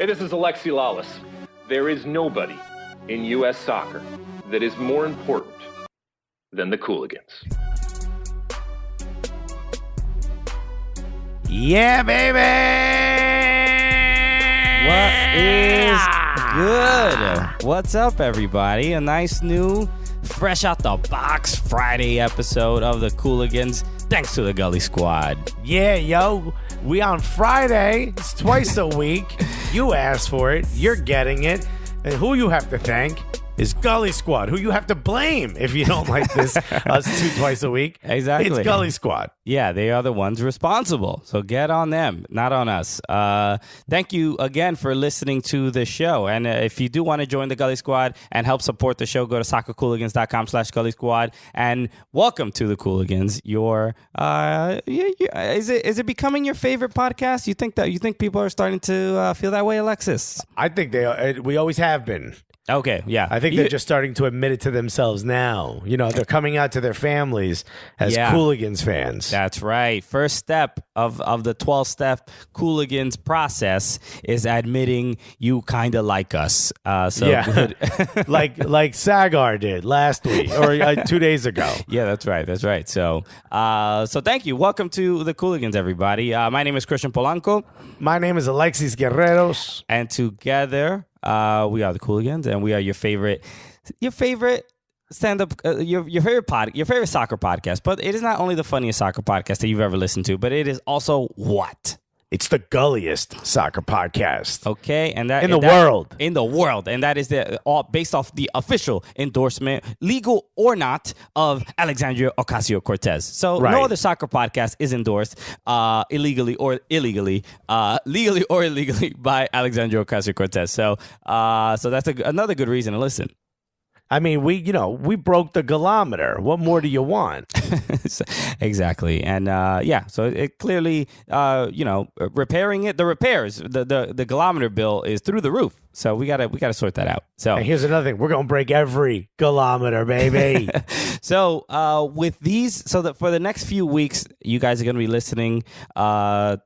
Hey, this is Alexi Lalas. There is nobody in U.S. soccer that is more important than the Cooligans. Yeah, baby! What is good? What's up, everybody? A nice new, fresh out the box Friday episode of the Cooligans. Thanks to the Gully Squad. Yeah, yo. We on Friday. It's twice a week. You asked for it. You're getting it. And who you have to thank is Gully Squad, who you have to blame if you don't like this, us twice a week. Exactly. It's Gully Squad. Yeah, they are the ones responsible. So get on them, not on us. Thank you again for listening to the show. And if you do want to join the Gully Squad and help support the show, go to soccercooligans.com/Gully Squad. And welcome to the Cooligans. Is it becoming your favorite podcast? You think people are starting to feel that way, Alexis? I think we always have been. Okay, yeah. I think they're just starting to admit it to themselves now. You know, they're coming out to their families as Cooligans fans. That's right. First step of the 12-step Cooligans process is admitting you kind of like us. Good. like Sagar did last week or 2 days ago. Yeah, that's right. So thank you. Welcome to the Cooligans, everybody. My name is Christian Polanco. My name is Alexis Guerreros. And together, we are the Cooligans, and we are your favorite stand-up, your favorite soccer podcast. But it is not only the funniest soccer podcast that you've ever listened to, but it is also what? It's the gulliest soccer podcast. Okay, and in the world, and that is all based off the official endorsement, legal or not, of Alexandria Ocasio-Cortez. So no other soccer podcast is endorsed legally or illegally by Alexandria Ocasio-Cortez. So that's another good reason to listen. I mean, we broke the gullometer. What more do you want? Exactly. And so it clearly, repairing it, the repairs, the gullometer bill is through the roof. So we gotta sort that out. So and here's another thing: we're gonna break every gullometer, baby. So with these, for the next few weeks, you guys are gonna be listening to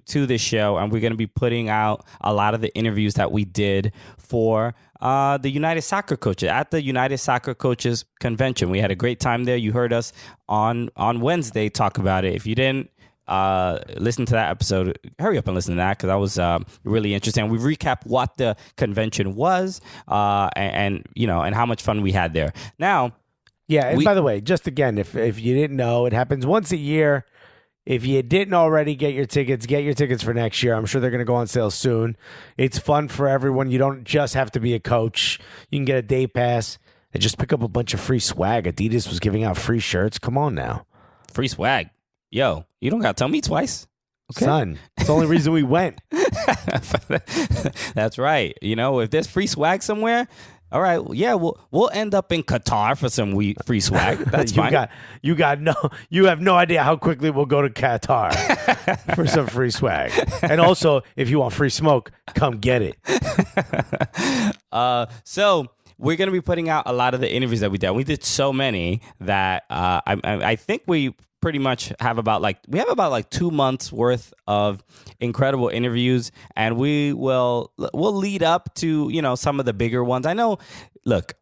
this show, and we're gonna be putting out a lot of the interviews that we did for the United Soccer Coaches at the United Soccer Coaches Convention. We had a great time there. You heard us on Wednesday talk about it. If you didn't listen to that episode, hurry up and listen to that, because that was really interesting. We recap what the convention was and how much fun we had there. Now, and by the way, just again, if you didn't know, it happens once a year. If you didn't already get your tickets for next year. I'm sure they're going to go on sale soon. It's fun for everyone. You don't just have to be a coach. You can get a day pass and just pick up a bunch of free swag. Adidas was giving out free shirts. Come on now. Free swag. Yo, you don't got to tell me twice. Okay. Son, it's the only reason we went. That's right. If there's free swag somewhere, all right, yeah, we'll end up in Qatar for some free swag. That's fine. You have no idea how quickly we'll go to Qatar for some free swag. And also, if you want free smoke, come get it. So we're going to be putting out a lot of the interviews that we did. We did so many that I think we pretty much have about 2 months worth of incredible interviews, and we'll lead up to some of the bigger ones. I know. Look,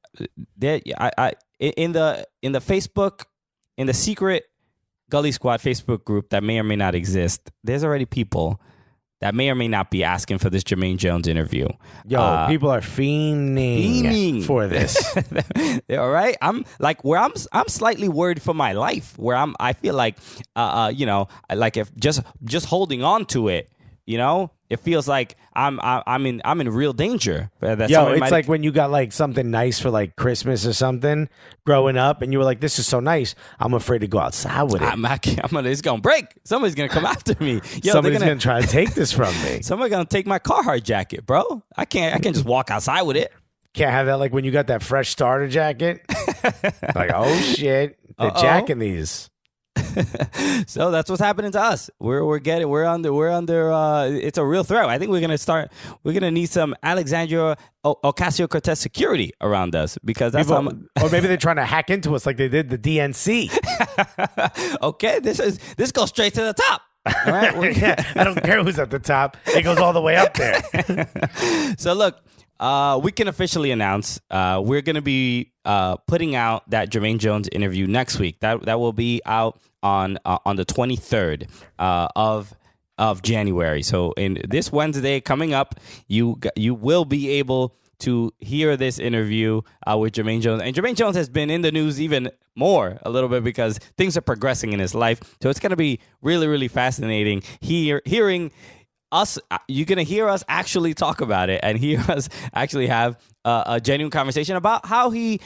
I in the Facebook, in the secret Gully Squad Facebook group that may or may not exist, there's already people that may or may not be asking for this Jermaine Jones interview. Yo, people are fiending for this. All right, I'm slightly worried for my life. Where I feel like, like if just holding on to it, it feels like I'm in real danger. It's like when you got something nice for Christmas or something growing up, and you were like, "This is so nice. I'm afraid to go outside with it. It's gonna break. Somebody's gonna come after me. Somebody's gonna try to take this from me. Somebody's gonna take my Carhartt jacket, bro. I can't just walk outside with it. Can't have that when you got that fresh starter jacket. Oh shit, they're jacking these." So that's what's happening to us. We're under it's a real threat. I think we're gonna need some Alexandria Ocasio-Cortez security around us, because that's or maybe they're trying to hack into us like they did the DNC. Okay, this goes straight to the top. All right? I don't care who's at the top. It goes all the way up there. So look, we can officially announce we're going to be putting out that Jermaine Jones interview next week. That will be out on the 23rd of January. So in this Wednesday coming up, you will be able to hear this interview with Jermaine Jones. And Jermaine Jones has been in the news even more a little bit because things are progressing in his life. So it's going to be really, really fascinating hearing us. You're going to hear us actually talk about it and hear us actually have a genuine conversation about how he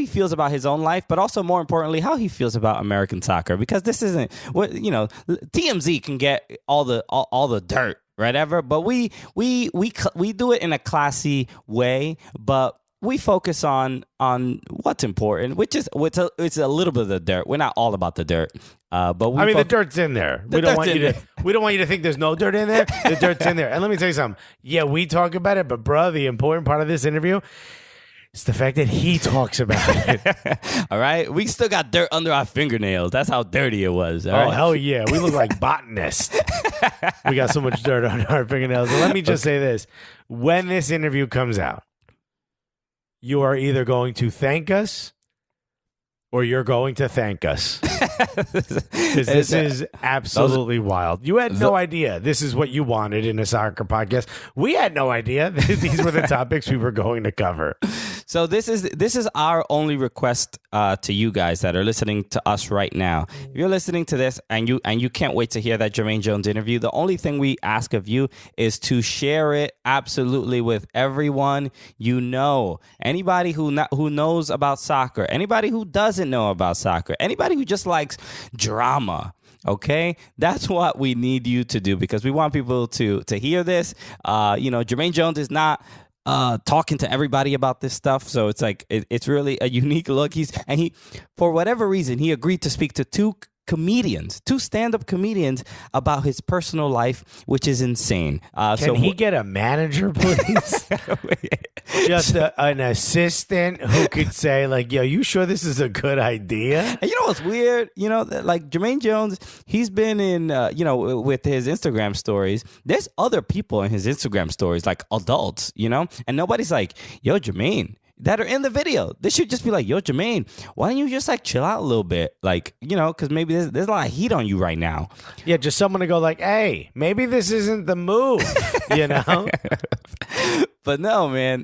feels about his own life, but also more importantly, how he feels about American soccer. Because this isn't what, TMZ can get all the dirt, whatever, but we do it in a classy way, but we focus on what's important, which is it's a little bit of the dirt. We're not all about the dirt, but the dirt's in there. We don't want you to think there's no dirt in there. The dirt's in there. And let me tell you something. Yeah, we talk about it, but bro, the important part of this interview is the fact that he talks about it. All right, we still got dirt under our fingernails. That's how dirty it was. All right? Hell yeah, we look like botanists. We got so much dirt under our fingernails. And let me just say this: when this interview comes out, you are either going to thank us or you're going to thank us. Because this is absolutely wild. You had no idea this is what you wanted in a soccer podcast. We had no idea these were the topics we were going to cover. So this is our only request to you guys that are listening to us right now. If you're listening to this and you can't wait to hear that Jermaine Jones interview, the only thing we ask of you is to share it absolutely with everyone you know. Anybody who knows about soccer, anybody who doesn't know about soccer, anybody who just likes drama. Okay, that's what we need you to do because we want people to hear this. Jermaine Jones is not talking to everybody about this stuff, so it's like it's really a unique look. He for whatever reason he agreed to speak to two stand-up comedians about his personal life, which is insane. Can he get a manager, please? Just an assistant who could say, like, yo, you sure this is a good idea? And you know what's weird? Like Jermaine Jones, he's been in, with his Instagram stories. There's other people in his Instagram stories, like adults, and nobody's like, yo, Jermaine, that are in the video. They should just be like, yo, Jermaine, why don't you just like chill out a little bit? Like, because maybe there's a lot of heat on you right now. Yeah, just someone to go like, hey, maybe this isn't the move, But no, man.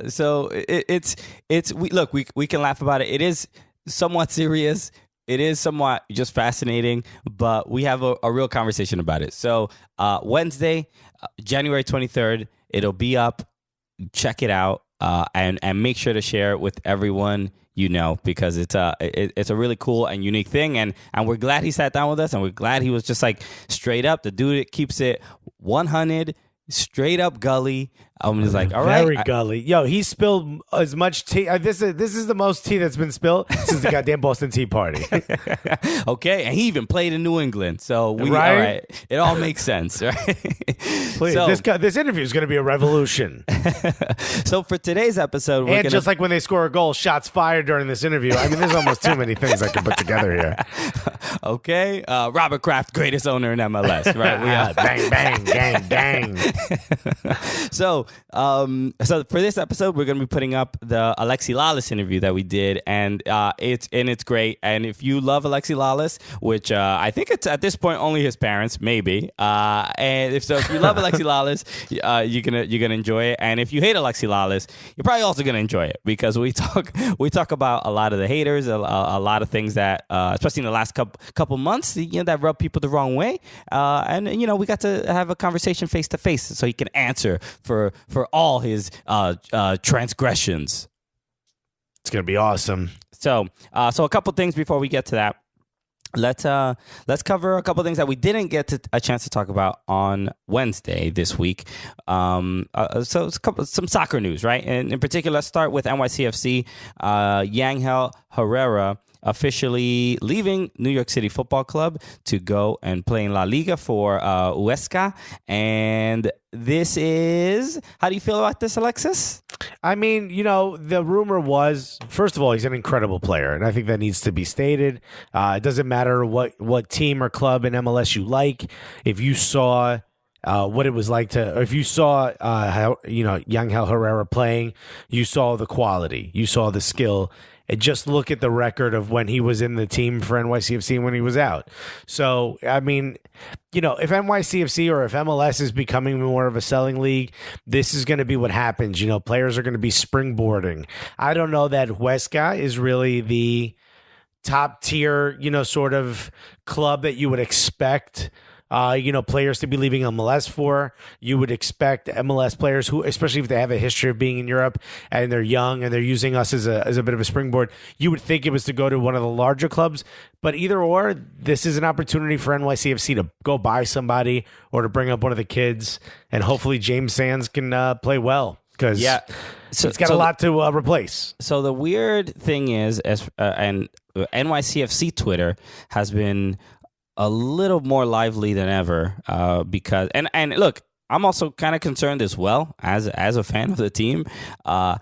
So we can laugh about it. It is somewhat serious. It is somewhat just fascinating, but we have a real conversation about it. So Wednesday, January 23rd, it'll be up. Check it out. And make sure to share it with everyone because it's a really cool and unique thing, and we're glad he sat down with us, and we're glad he was just like straight up. The dude keeps it 100, straight up Gully. I'm just like, all right, very Gully. Yo, he spilled as much tea. This is the most tea that's been spilled since the goddamn Boston Tea Party. Okay, and he even played in New England, so all right, it all makes sense, right? Please, this interview is going to be a revolution. So for today's episode, just like when they score a goal, shots fired during this interview. I mean, there's almost too many things I can put together here. Okay, Robert Kraft, greatest owner in MLS, right? We are bang, bang, gang, gang. So for this episode, we're going to be putting up the Alexi Lalas interview that we did, and it's great. And if you love Alexi Lalas, which I think it's at this point only his parents, maybe, and if you love Alexi Lalas, you're gonna enjoy it. And if you hate Alexi Lalas, you're probably also gonna enjoy it because we talk about a lot of the haters, a lot of things that, especially in the last couple months, that rub people the wrong way. And we got to have a conversation face to face, so he can answer for all his transgressions. It's gonna be awesome. So a couple things before we get to that. Let's cover a couple things that we didn't get a chance to talk about on Wednesday this week. So it's some soccer news, right? And in particular, let's start with NYCFC. Yangel Herrera officially leaving New York City Football Club to go and play in La Liga for Huesca. And this is, how do you feel about this, Alexis? I mean, the rumor was, first of all, he's an incredible player, and I think that needs to be stated. It doesn't matter what team or club in MLS you like. If you saw what it was like if you saw how Yangel Herrera playing, you saw the quality, you saw the skill. And just look at the record of when he was in the team for NYCFC and when he was out. So, I mean, if NYCFC or if MLS is becoming more of a selling league, this is going to be what happens. Players are going to be springboarding. I don't know that Huesca is really the top tier, sort of club that you would expect players to be leaving MLS for. You would expect MLS players who, especially if they have a history of being in Europe and they're young and they're using us as a bit of a springboard, you would think it was to go to one of the larger clubs. But either or, this is an opportunity for NYCFC to go buy somebody or to bring up one of the kids, and hopefully James Sands can play well, because it's got a lot to replace. So the weird thing is, and NYCFC Twitter has been a little more lively than ever because and look, I'm also kind of concerned as well as a fan of the team. I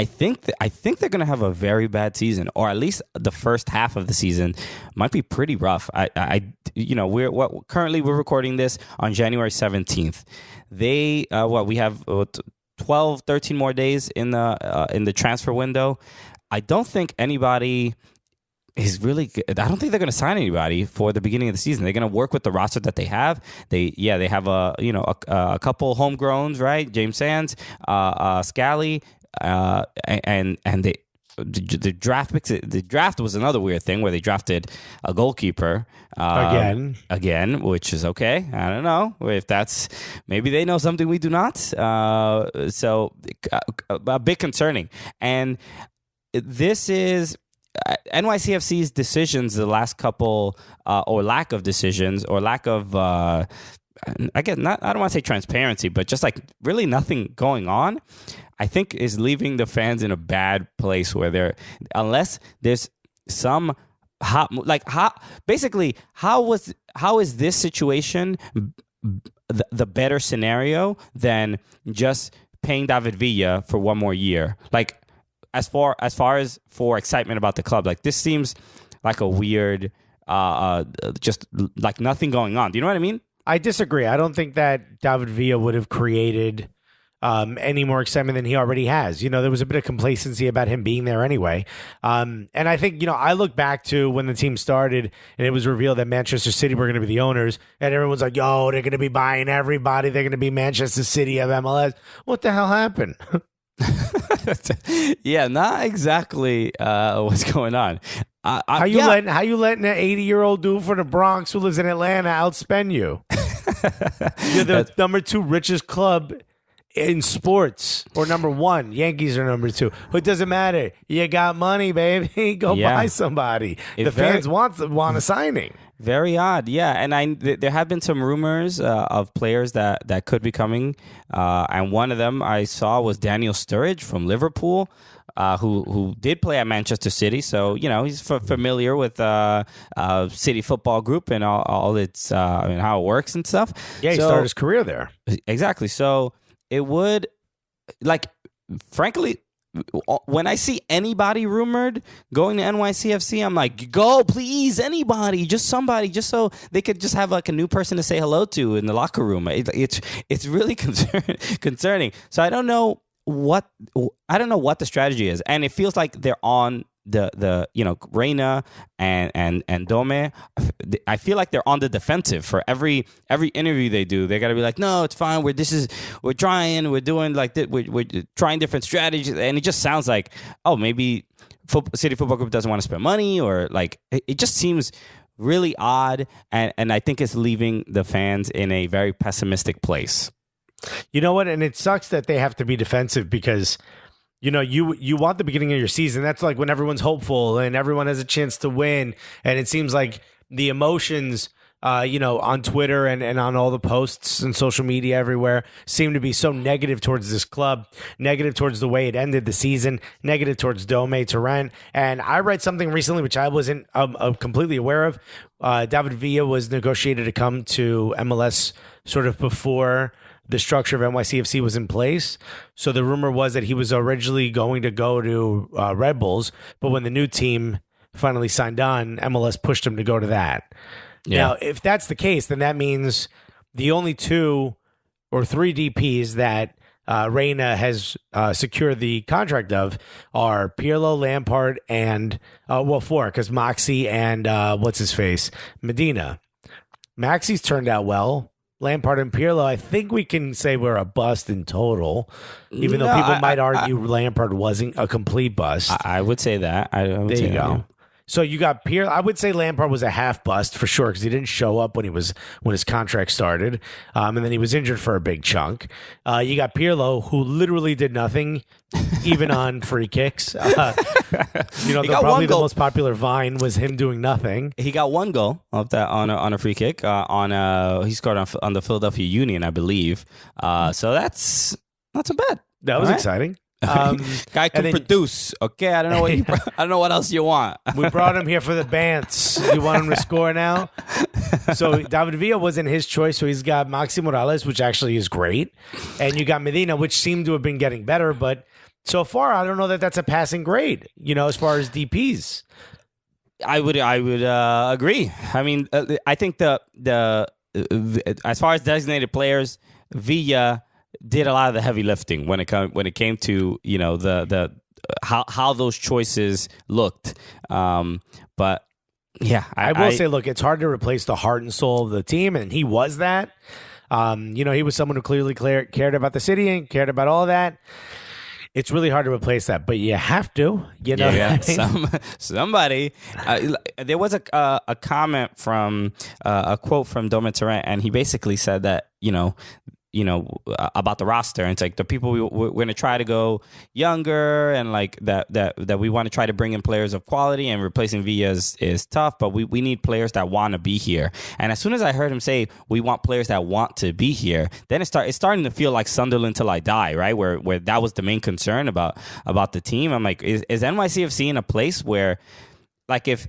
think they're going to have a very bad season, or at least the first half of the season might be pretty rough. Currently we're recording this on January 17th. We have 12, 13 more days in the transfer window. I don't think anybody is really good. I don't think they're going to sign anybody for the beginning of the season. They're going to work with the roster that they have. They have a couple homegrowns, right? James Sands, Scally, and the draft picks. The draft was another weird thing where they drafted a goalkeeper again, which is okay. I don't know if that's, maybe they know something we do not. So a bit concerning, and this is NYCFC's decisions the last couple, or lack of decisions, or lack of, I don't want to say transparency, but just like really nothing going on, I think is leaving the fans in a bad place where unless there's some basically, how is this situation the better scenario than just paying David Villa for one more year? Like, as far as for excitement about the club, like this seems like a weird, just like nothing going on. Do you know what I mean? I disagree. I don't think that David Villa would have created any more excitement than he already has. There was a bit of complacency about him being there anyway. And I think, I look back to when the team started and it was revealed that Manchester City were going to be the owners, and everyone's like, yo, they're going to be buying everybody. They're going to be Manchester City of MLS. What the hell happened? Yeah, not exactly what's going on. How you letting an 80-year-old dude from the Bronx who lives in Atlanta outspend you? You're the number 2 richest club in sports, or number 1. Yankees are number 2. It doesn't matter. You got money, baby. Go buy somebody. The fans want a signing. Very odd, yeah. And there have been some rumors of players that could be coming, and one of them I saw was Daniel Sturridge from Liverpool, who did play at Manchester City, so he's familiar with City Football Group and all its how it works and stuff. Yeah, he started his career there. Exactly. So it would, like, frankly, when I see anybody rumored going to NYCFC, I'm like, go, please, anybody, just somebody, just so they could just have like a new person to say hello to in the locker room. It's really concerning. So I don't know what the strategy is, and it feels like they're on the Reina and Dome. I feel like they're on the defensive for every interview they do. They got to be like, no, it's fine. We're doing like this. We're trying different strategies, and it just sounds like, oh, maybe City Football Group doesn't want to spend money, or like it just seems really odd, and I think it's leaving the fans in a very pessimistic place. You know what? And it sucks that they have to be defensive because, you want the beginning of your season. That's like when everyone's hopeful and everyone has a chance to win. And it seems like the emotions on Twitter and on all the posts and social media everywhere seem to be so negative towards this club, negative towards the way it ended the season, negative towards Dome Torrent. And I read something recently, which I wasn't completely aware of. David Villa was negotiated to come to MLS sort of before the structure of NYCFC was in place. So the rumor was that he was originally going to go to Red Bulls, but when the new team finally signed on, MLS pushed him to go to that. Yeah. Now, if that's the case, then that means the only 2 or 3 DPs that Reina has secured the contract of are Pirlo, Lampard, and 4, because Moxie and Medina. Moxie's turned out well. Lampard and Pirlo, I think we can say we're a bust in total, even though people might argue Lampard wasn't a complete bust. I would say that. There you go. So you got Pirlo. I would say Lampard was a half bust for sure because he didn't show up when his contract started, and then he was injured for a big chunk. You got Pirlo, who literally did nothing, even on free kicks. Probably the most popular Vine was him doing nothing. He got 1 goal of that on a free kick. He scored on the Philadelphia Union, I believe. So that's not so bad. That was exciting. Guy can produce. Okay, I don't know what else you want. We brought him here for the Bants. You want him to score now? So David Villa wasn't his choice. So he's got Maxi Morales, which actually is great, and you got Medina, which seemed to have been getting better, but so far I don't know that that's a passing grade. As far as DPs, I would agree. I mean, I think the as far as designated players, Villa did a lot of the heavy lifting when it came to the how those choices looked. But yeah, I will say, look, it's hard to replace the heart and soul of the team, and he was that. He was someone who clearly cared about the city and cared about all of that. It's really hard to replace that, but you have to. Somebody. There was a comment from a quote from Dome Torrent, and he basically said that about the roster, and it's like the people we're going to try to go younger, and like that we want to try to bring in players of quality, and replacing Villa is tough, but we need players that want to be here. And as soon as I heard him say we want players that want to be here, then it's starting to feel like Sunderland till I die, right? Where that was the main concern about the team. I'm like, is NYCFC in a place where, like, if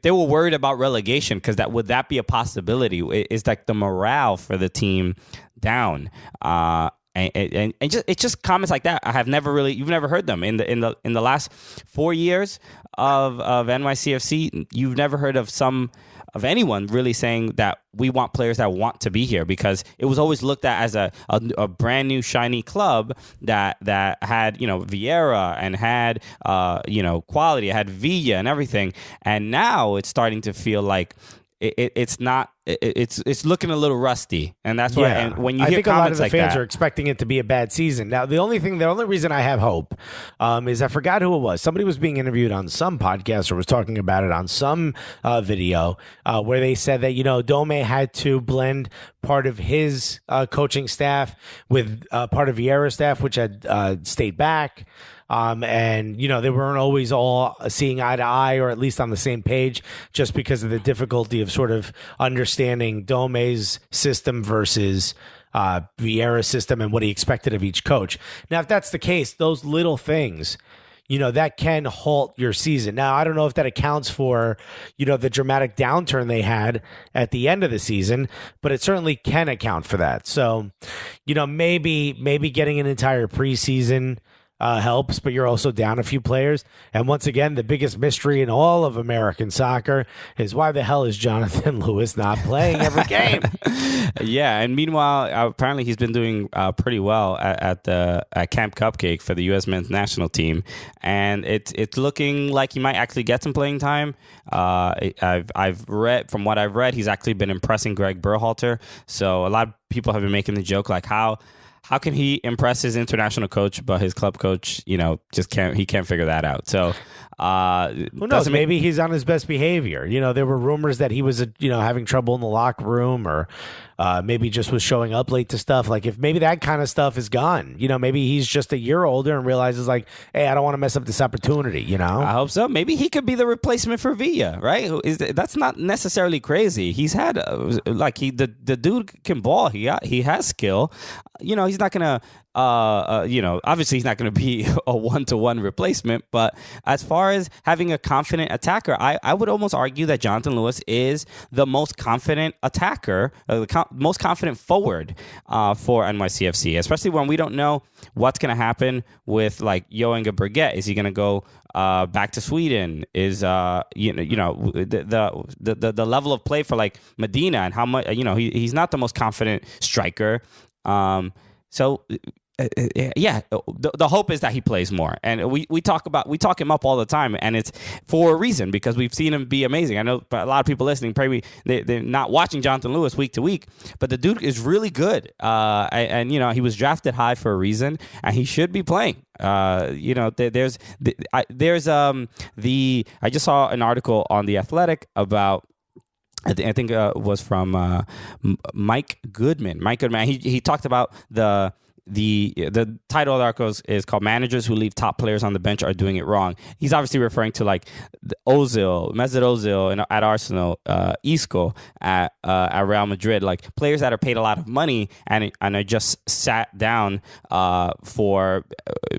they were worried about relegation, because would that be a possibility? Is like the morale for the team down? And just comments like that. You've never heard them in the last 4 years of NYCFC. You've never heard of anyone really saying that we want players that want to be here, because it was always looked at as a brand new shiny club that had Vieira and had quality, had Villa and everything, and now it's starting to feel like it's not. It's looking a little rusty, and that's why. And when you hear comments like that, I think a lot of the fans are expecting it to be a bad season. Now, the only reason I have hope is I forgot who it was. Somebody was being interviewed on some podcast or was talking about it on some video where they said that Dome had to blend part of his coaching staff with part of Vieira's staff, which had stayed back. And they weren't always all seeing eye to eye, or at least on the same page, just because of the difficulty of sort of understanding Dome's system versus Vieira's system and what he expected of each coach. Now, if that's the case, those little things, that can halt your season. Now, I don't know if that accounts for, the dramatic downturn they had at the end of the season, but it certainly can account for that. So, maybe getting an entire preseason helps, but you're also down a few players. And once again, the biggest mystery in all of American soccer is why the hell is Jonathan Lewis not playing every game? Yeah, and meanwhile, apparently he's been doing pretty well at Camp Cupcake for the U.S. men's national team, and it's looking like he might actually get some playing time. I've read, from what I've read, he's actually been impressing Greg Berhalter. So a lot of people have been making the joke like, how can he impress his international coach, but his club coach, just can't figure that out. So who knows? Maybe he's on his best behavior. There were rumors that he was, having trouble in the locker room, or maybe just was showing up late to stuff. Like if maybe that kind of stuff is gone, maybe he's just a year older and realizes like, hey, I don't want to mess up this opportunity. I hope so. Maybe he could be the replacement for Villa, right? That's not necessarily crazy. He's had the dude can ball. He has skill. He's not gonna. Obviously he's not going to be a 1-to-1 replacement, but as far as having a confident attacker, I would almost argue that Jonathan Lewis is the most confident attacker, most confident forward for NYCFC, especially when we don't know what's going to happen with like Joenga Brigette. Is he going to go back to Sweden? Is the level of play for like Medina and how much he's not the most confident striker. The hope is that he plays more, and we talk him up all the time, and it's for a reason because we've seen him be amazing. I know a lot of people listening probably they're not watching Jonathan Lewis week to week, but the dude is really good, and he was drafted high for a reason, and he should be playing. I just saw an article on The Athletic about. I think it was from Mike Goodman. He talked about the title of the article is called "Managers Who Leave Top Players on the Bench Are Doing It Wrong." He's obviously referring to like Mesut Ozil at Arsenal, Isco at Real Madrid, like players that are paid a lot of money and are just sat down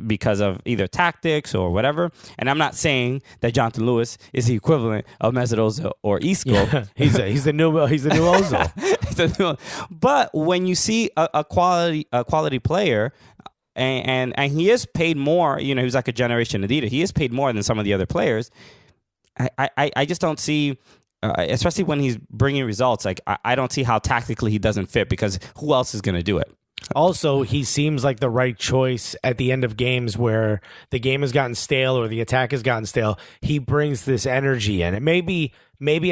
because of either tactics or whatever. And I'm not saying that Jonathan Lewis is the equivalent of Mesut Ozil or Isco. Yeah, he's the new Ozil. But when you see a quality player, and he is paid more, he's like a generation Adidas. He is paid more than some of the other players. I just don't see, especially when he's bringing results. Like I don't see how tactically he doesn't fit because who else is going to do it? Also, he seems like the right choice at the end of games where the game has gotten stale or the attack has gotten stale. He brings this energy in. And maybe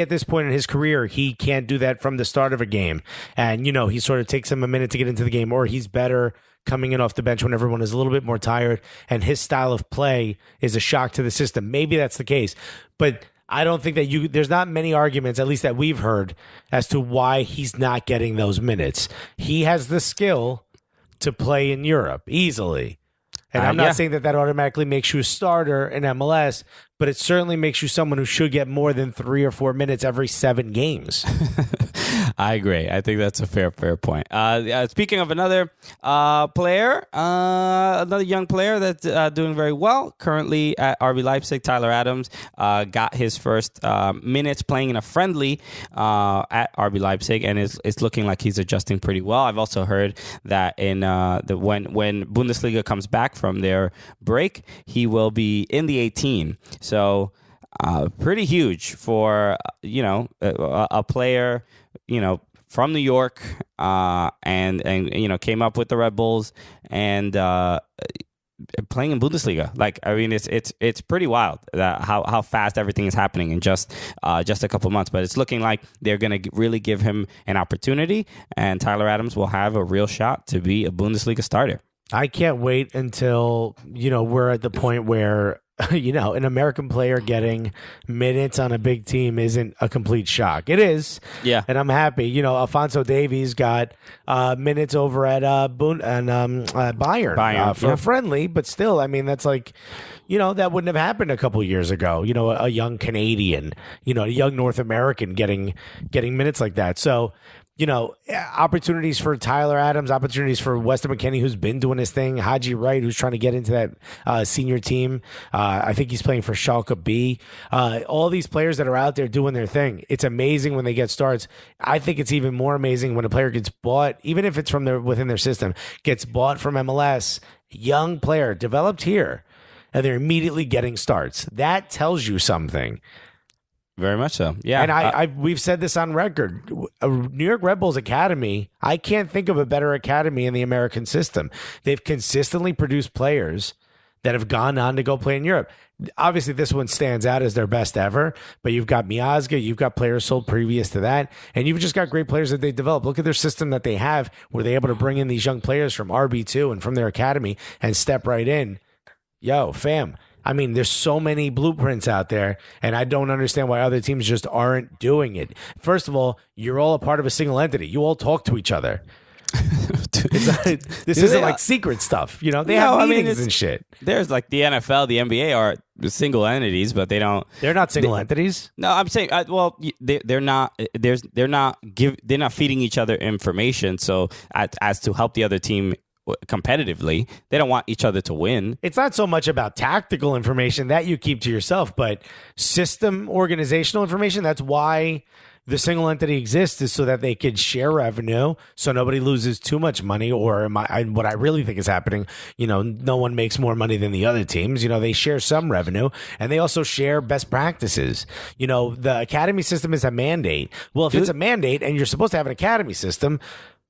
at this point in his career, he can't do that from the start of a game. And, he sort of takes him a minute to get into the game, or he's better coming in off the bench when everyone is a little bit more tired and his style of play is a shock to the system. Maybe that's the case. But I don't think that there's not many arguments, at least that we've heard, as to why he's not getting those minutes. He has the skill to play in Europe easily. And I'm not saying that automatically makes you a starter in MLS, but it certainly makes you someone who should get more than 3 or 4 minutes every 7 games. I agree. I think that's a fair point. Speaking of another player, another young player that's doing very well currently at RB Leipzig, Tyler Adams, got his first minutes playing in a friendly at RB Leipzig, and it's looking like he's adjusting pretty well. I've also heard that when Bundesliga comes back from their break, he will be in the 18. So pretty huge for a player from New York and came up with the Red Bulls and playing in Bundesliga. Like, I mean, it's pretty wild that how fast everything is happening in just a couple months. But it's looking like they're going to really give him an opportunity, and Tyler Adams will have a real shot to be a Bundesliga starter. I can't wait until we're at the point where an American player getting minutes on a big team isn't a complete shock. It is. Yeah. And I'm happy. Alphonso Davies got minutes over at Bayern for a friendly, but still, I mean, that's like, that wouldn't have happened a couple years ago. A young Canadian, a young North American getting minutes like that. So, opportunities for Tyler Adams, opportunities for Weston McKennie, who's been doing his thing, Haji Wright, who's trying to get into that senior team. I think he's playing for Schalke B. All these players that are out there doing their thing. It's amazing when they get starts. I think it's even more amazing when a player gets bought, even if it's from within their system, gets bought from MLS, young player, developed here, and they're immediately getting starts. That tells you something. Very much so. Yeah. And we've said this on record. New York Red Bulls Academy, I can't think of a better academy in the American system. They've consistently produced players that have gone on to go play in Europe. Obviously, this one stands out as their best ever, but you've got Miazga, you've got players sold previous to that, and you've just got great players that they develop. Look at their system that they have, where they're able to bring in these young players from RB2 and from their academy and step right in. Yo, fam. I mean, there's so many blueprints out there, and I don't understand why other teams just aren't doing it. First of all, you're all a part of a single entity. You all talk to each other. This isn't like secret stuff. You know, they have meetings and shit. There's like the NFL, the NBA are single entities, but they don't. They're not single entities. No, I'm saying, they're not. They're not feeding each other information. So as to help the other team competitively, they don't want each other to win. It's not so much about tactical information that you keep to yourself, but system organizational information. That's why the single entity exists, is so that they could share revenue, so nobody loses too much money. Or what I really think is happening, you know, no one makes more money than the other teams. You know, they share some revenue, and they also share best practices. You know, the academy system is a mandate. Well, if it's a mandate and you're supposed to have an academy system,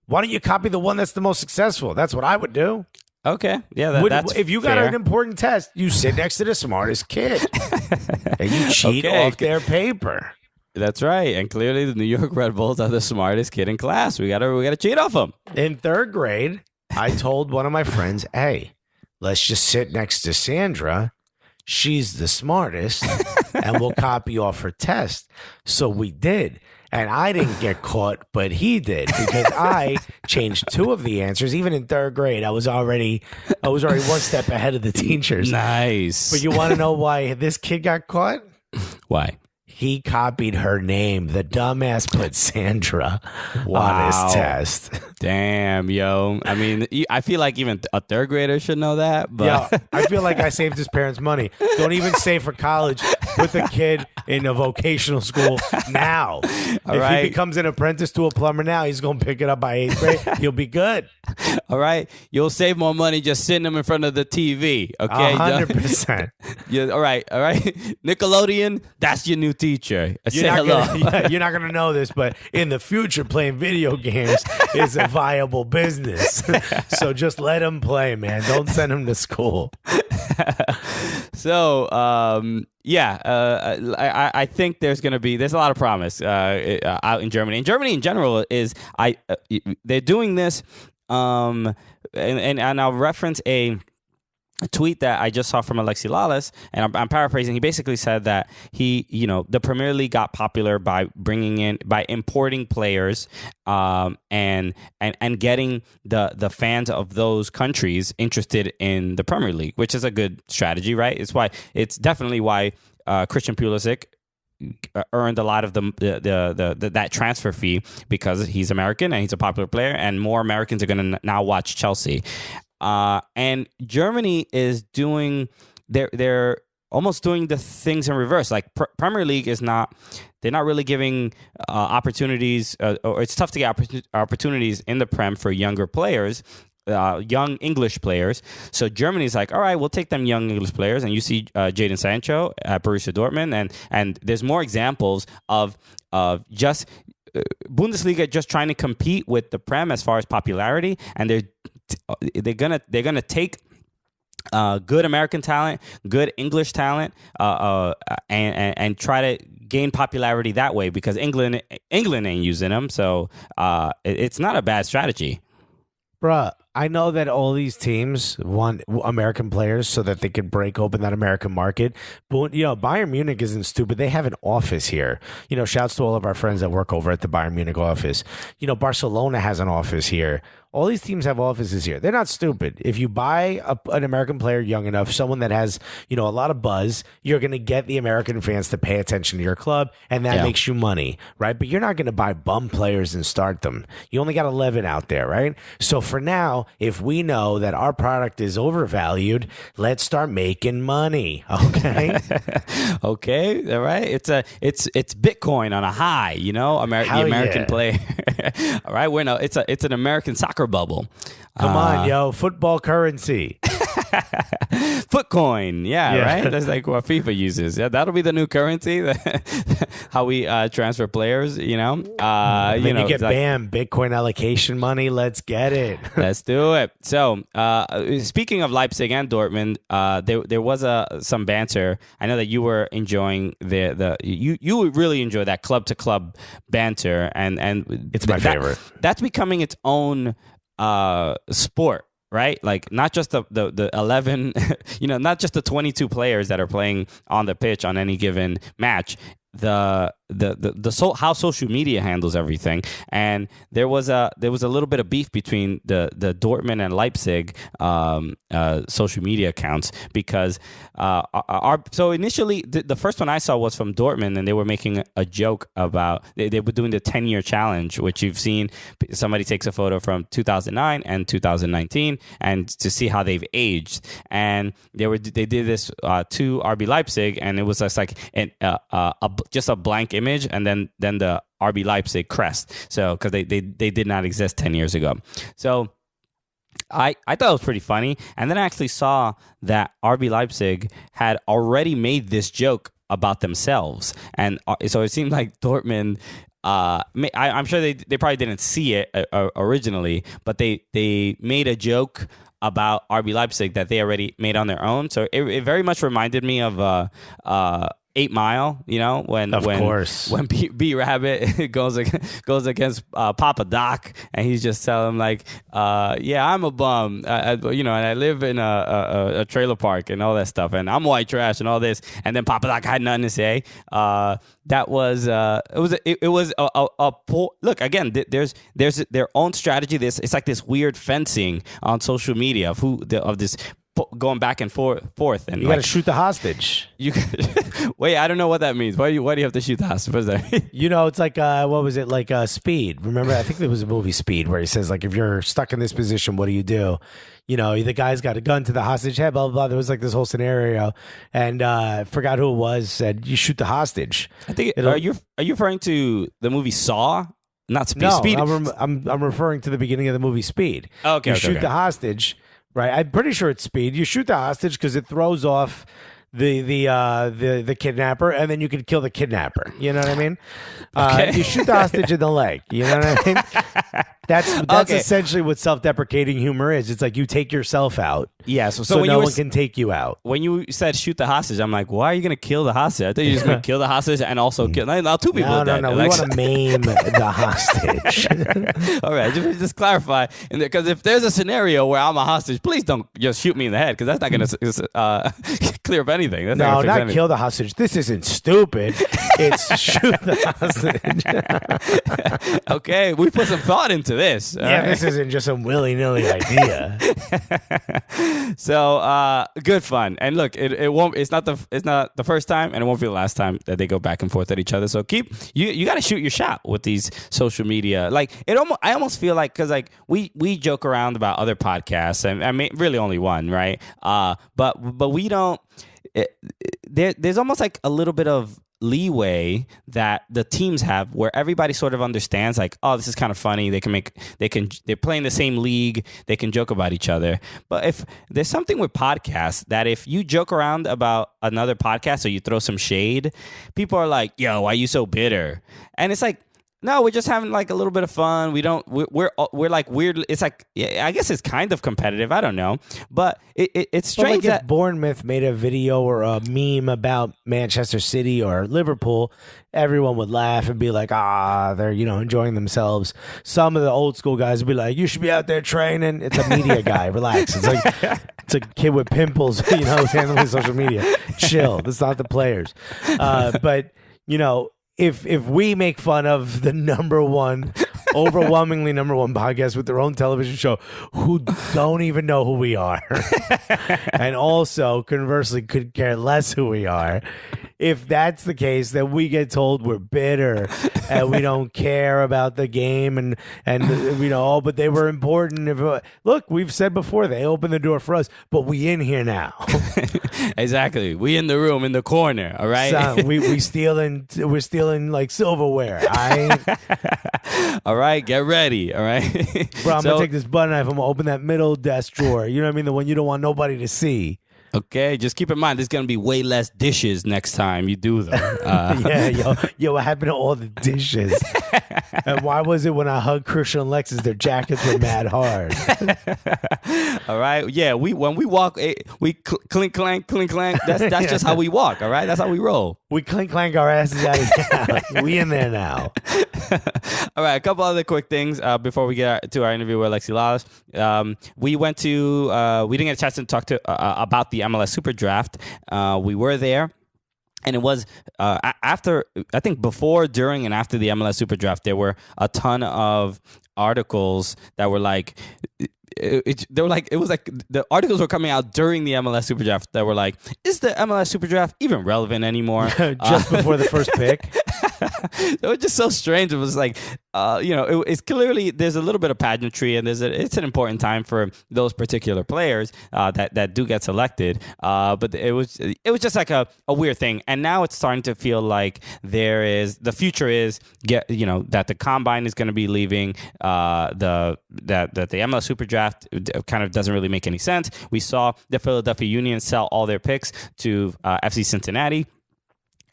why don't you copy the one that's the most successful? That's what I would do. Okay. Yeah, that's if you got fair. an important test, you sit next to the smartest kid and you cheat off their paper. That's right. And clearly the New York Red Bulls are the smartest kid in class. We gotta cheat off them. In third grade, I told one of my friends, hey, let's just sit next to Sandra. She's the smartest, and we'll copy off her test. So we did. And I didn't get caught, but he did, because I changed two of the answers. Even in third grade, I was already one step ahead of the teachers. Nice. But you want to know why this kid got caught? Why? He copied her name. The dumbass put Sandra on his test. Damn, yo. I mean, I feel like even a third grader should know that. But yeah, I feel like I saved his parents money. Don't even save for college. Put the kid in a vocational school now. If he becomes an apprentice to a plumber now, he's going to pick it up by 8th grade. He'll be good. All right. You'll save more money just sitting him in front of the TV. Okay. 100%. Yeah, all right. Nickelodeon, that's your new teacher. Say hello. You're not going to know this, but in the future, playing video games is a viable business. So just let him play, man. Don't send him to school. So, I think there's a lot of promise out in Germany. And Germany in general they're doing this, and I'll reference a tweet that I just saw from Alexi Lalas, and I'm paraphrasing. He basically said that the Premier League got popular by importing players, and getting the fans of those countries interested in the Premier League, which is a good strategy, right? It's definitely why Christian Pulisic earned a lot of that transfer fee, because he's American and he's a popular player, and more Americans are going to now watch Chelsea. And Germany is they're almost doing the things in reverse. Like Premier League they're not really giving opportunities, or it's tough to get opportunities in the Prem for younger players, young English players. So Germany's like, all right, we'll take them young English players. And you see Jadon Sancho at Borussia Dortmund, and there's more examples of just Bundesliga just trying to compete with the Prem as far as popularity, and they're gonna take good American talent, good English talent, and try to gain popularity that way, because England ain't using them. So it's not a bad strategy. Bruh, I know that all these teams want American players so that they could break open that American market. But, Bayern Munich isn't stupid. They have an office here. Shouts to all of our friends that work over at the Bayern Munich office. Barcelona has an office here. All these teams have offices here. They're not stupid. If you buy an American player young enough, someone that has, a lot of buzz, you're going to get the American fans to pay attention to your club, and that makes you money, right? But you're not going to buy bum players and start them. You only got 11 out there, right? So for now, if we know that our product is overvalued, let's start making money, okay? Okay, all right. It's Bitcoin on a high, the American player. All right, it's an American soccer bubble. Come on, yo, football currency. Footcoin, right? That's like what FIFA uses. Yeah, that'll be the new currency. How we transfer players, Then you get bam, Bitcoin allocation money. Let's get it. Let's do it. So, speaking of Leipzig and Dortmund, there was some banter. I know that you were enjoying you would really enjoy that club to club banter, and it's my favorite. That's becoming its own sport. right? Like not just the 11, not just the 22 players that are playing on the pitch on any given match. How social media handles everything, and there was a little bit of beef between the Dortmund and Leipzig social media accounts because so initially the first one I saw was from Dortmund, and they were making a joke about they were doing the 10-year challenge, which you've seen. Somebody takes a photo from 2009 and 2019 and to see how they've aged, and they did this to RB Leipzig, and it was just like just a blank image, and then the RB Leipzig crest. So because they did not exist 10 years ago. So I thought it was pretty funny. And then I actually saw that RB Leipzig had already made this joke about themselves. And so it seemed like Dortmund, I'm sure they probably didn't see it originally, but they made a joke about RB Leipzig that they already made on their own. So it very much reminded me of 8 Mile, when B Rabbit goes against Papa Doc, and he's just telling him like, I'm a bum, and I live in a trailer park and all that stuff, and I'm white trash and all this, and then Papa Doc had nothing to say. That was it was a poor look. Again, there's their own strategy. It's like this weird fencing on social media of this. Going back and forth, and you got to shoot the hostage. Wait, I don't know what that means. Why do you have to shoot the hostage? What is that? It's like what was it, like Speed? Remember, I think there was a movie Speed where he says like, if you're stuck in this position, what do you do? The guy's got a gun to the hostage head, blah blah blah. There was like this whole scenario, and I forgot who it was. Said you shoot the hostage. I think. Are you referring to the movie Saw? Not Speed. No, Speed. I'm referring to the beginning of the movie Speed. Okay, you shoot the hostage. Right, I'm pretty sure it's Speed. You shoot the hostage because it throws off the kidnapper, and then you can kill the kidnapper. You know what I mean? Okay. You shoot the hostage in the leg. You know what I mean? That's essentially what self-deprecating humor is. It's like you take yourself out. Yeah, so when no one can take you out. When you said shoot the hostage, I'm like, why are you going to kill the hostage? I thought you were just going to kill the hostage and also kill. Now two people are dead. No. We want to maim the hostage. All right, just clarify. Because if there's a scenario where I'm a hostage, please don't just shoot me in the head, because that's not going to clear up anything. That's not kill the hostage. This isn't stupid. It's shoot the hostage. Okay, we put some thought into this. Yeah, this isn't just some willy-nilly idea. So good fun, and look, it won't. It's not the first time, and it won't be the last time that they go back and forth at each other. So you got to shoot your shot with these social media. Like I almost feel like, because like we joke around about other podcasts, and I mean really only one, right? But we don't. There's almost like a little bit of leeway that the teams have, where everybody sort of understands like, oh, this is kind of funny. They're playing the same league. They can joke about each other. But if there's something with podcasts that if you joke around about another podcast or you throw some shade, people are like, yo, why are you so bitter? And it's like, no, we're just having like a little bit of fun. We're like weird. It's like, yeah, I guess it's kind of competitive. I don't know, but it's strange that if Bournemouth made a video or a meme about Manchester City or Liverpool, everyone would laugh and be like, they're enjoying themselves. Some of the old school guys would be like, you should be out there training. It's a media guy. Relax. It's like it's a kid with pimples, handling social media. Chill. That's not the players. But If we make fun of the overwhelmingly number one podcast with their own television show, who don't even know who we are, and also conversely could care less who we are, if that's the case, then we get told we're bitter and we don't care about the game, and but they were important. Look, we've said before, they opened the door for us, but we in here now. Exactly, we in the room in the corner. All right, so we're stealing like silverware. All right, get ready. All right, bro, I'm gonna take this butter knife. I'm gonna open that middle desk drawer. You know what I mean? The one you don't want nobody to see. Okay, just keep in mind there's gonna be way less dishes next time you do them. Yo, what happened to all the dishes? And why was it when I hugged Christian and Alexis, their jackets were mad hard? All right, yeah, when we walk, we clink clank, clink clank. That's just how we walk. All right, that's how we roll. We clink clank our asses out of town. We in there now. All right, a couple other quick things before we get to our interview with Alexi Lalas. We didn't get a chance to talk about the MLS Superdraft. We were there. And it was after, I think before, during, and after the MLS Superdraft, there were a ton of articles that were like, it was like the articles were coming out during the MLS Superdraft that were like, is the MLS Superdraft even relevant anymore? Just before the first pick. It was just so strange. It was like, it's clearly there's a little bit of pageantry, and it's an important time for those particular players that do get selected. But it was just like a weird thing, and now it's starting to feel like the future is that the combine is going to be leaving. That the MLS Superdraft kind of doesn't really make any sense. We saw the Philadelphia Union sell all their picks to FC Cincinnati.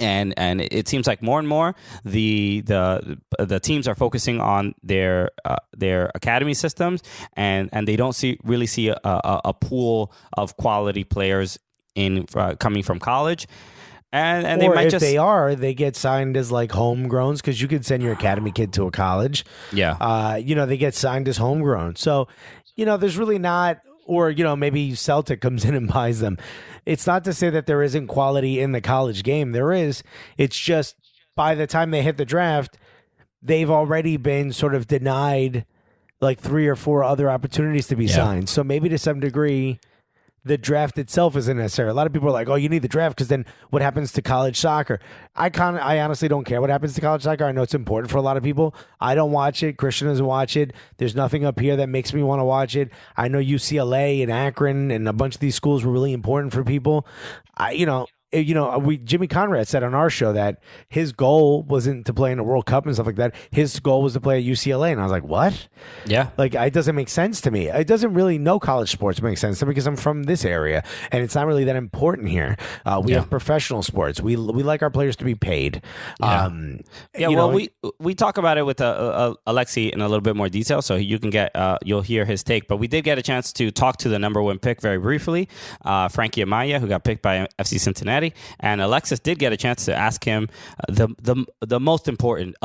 And it seems like more and more the teams are focusing on their academy systems, and they don't really see a pool of quality players coming from college. And they might they get signed as like homegrowns, because you could send your academy kid to a college. Yeah. They get signed as homegrown. So, there's really not, or, maybe Celtic comes in and buys them. It's not to say that there isn't quality in the college game. There is. It's just by the time they hit the draft, they've already been sort of denied like 3 or 4 other opportunities to be signed. So maybe to some degree, the draft itself isn't necessary. A lot of people are like, oh, you need the draft because then what happens to college soccer? I honestly don't care what happens to college soccer. I know it's important for a lot of people. I don't watch it. Christian doesn't watch it. There's nothing up here that makes me want to watch it. I know UCLA and Akron and a bunch of these schools were really important for people. Jimmy Conrad said on our show that his goal wasn't to play in a World Cup and stuff like that. His goal was to play at UCLA. And I was like, what? Yeah. Like, it doesn't make sense to me. It doesn't really know college sports make sense to me because I'm from this area and it's not really that important here. We have professional sports. We like our players to be paid. Yeah. We talk about it with Alexi in a little bit more detail, so you can you'll hear his take. But we did get a chance to talk to the number 1 pick very briefly, Frankie Amaya, who got picked by FC Cincinnati. And Alexis did get a chance to ask him the most important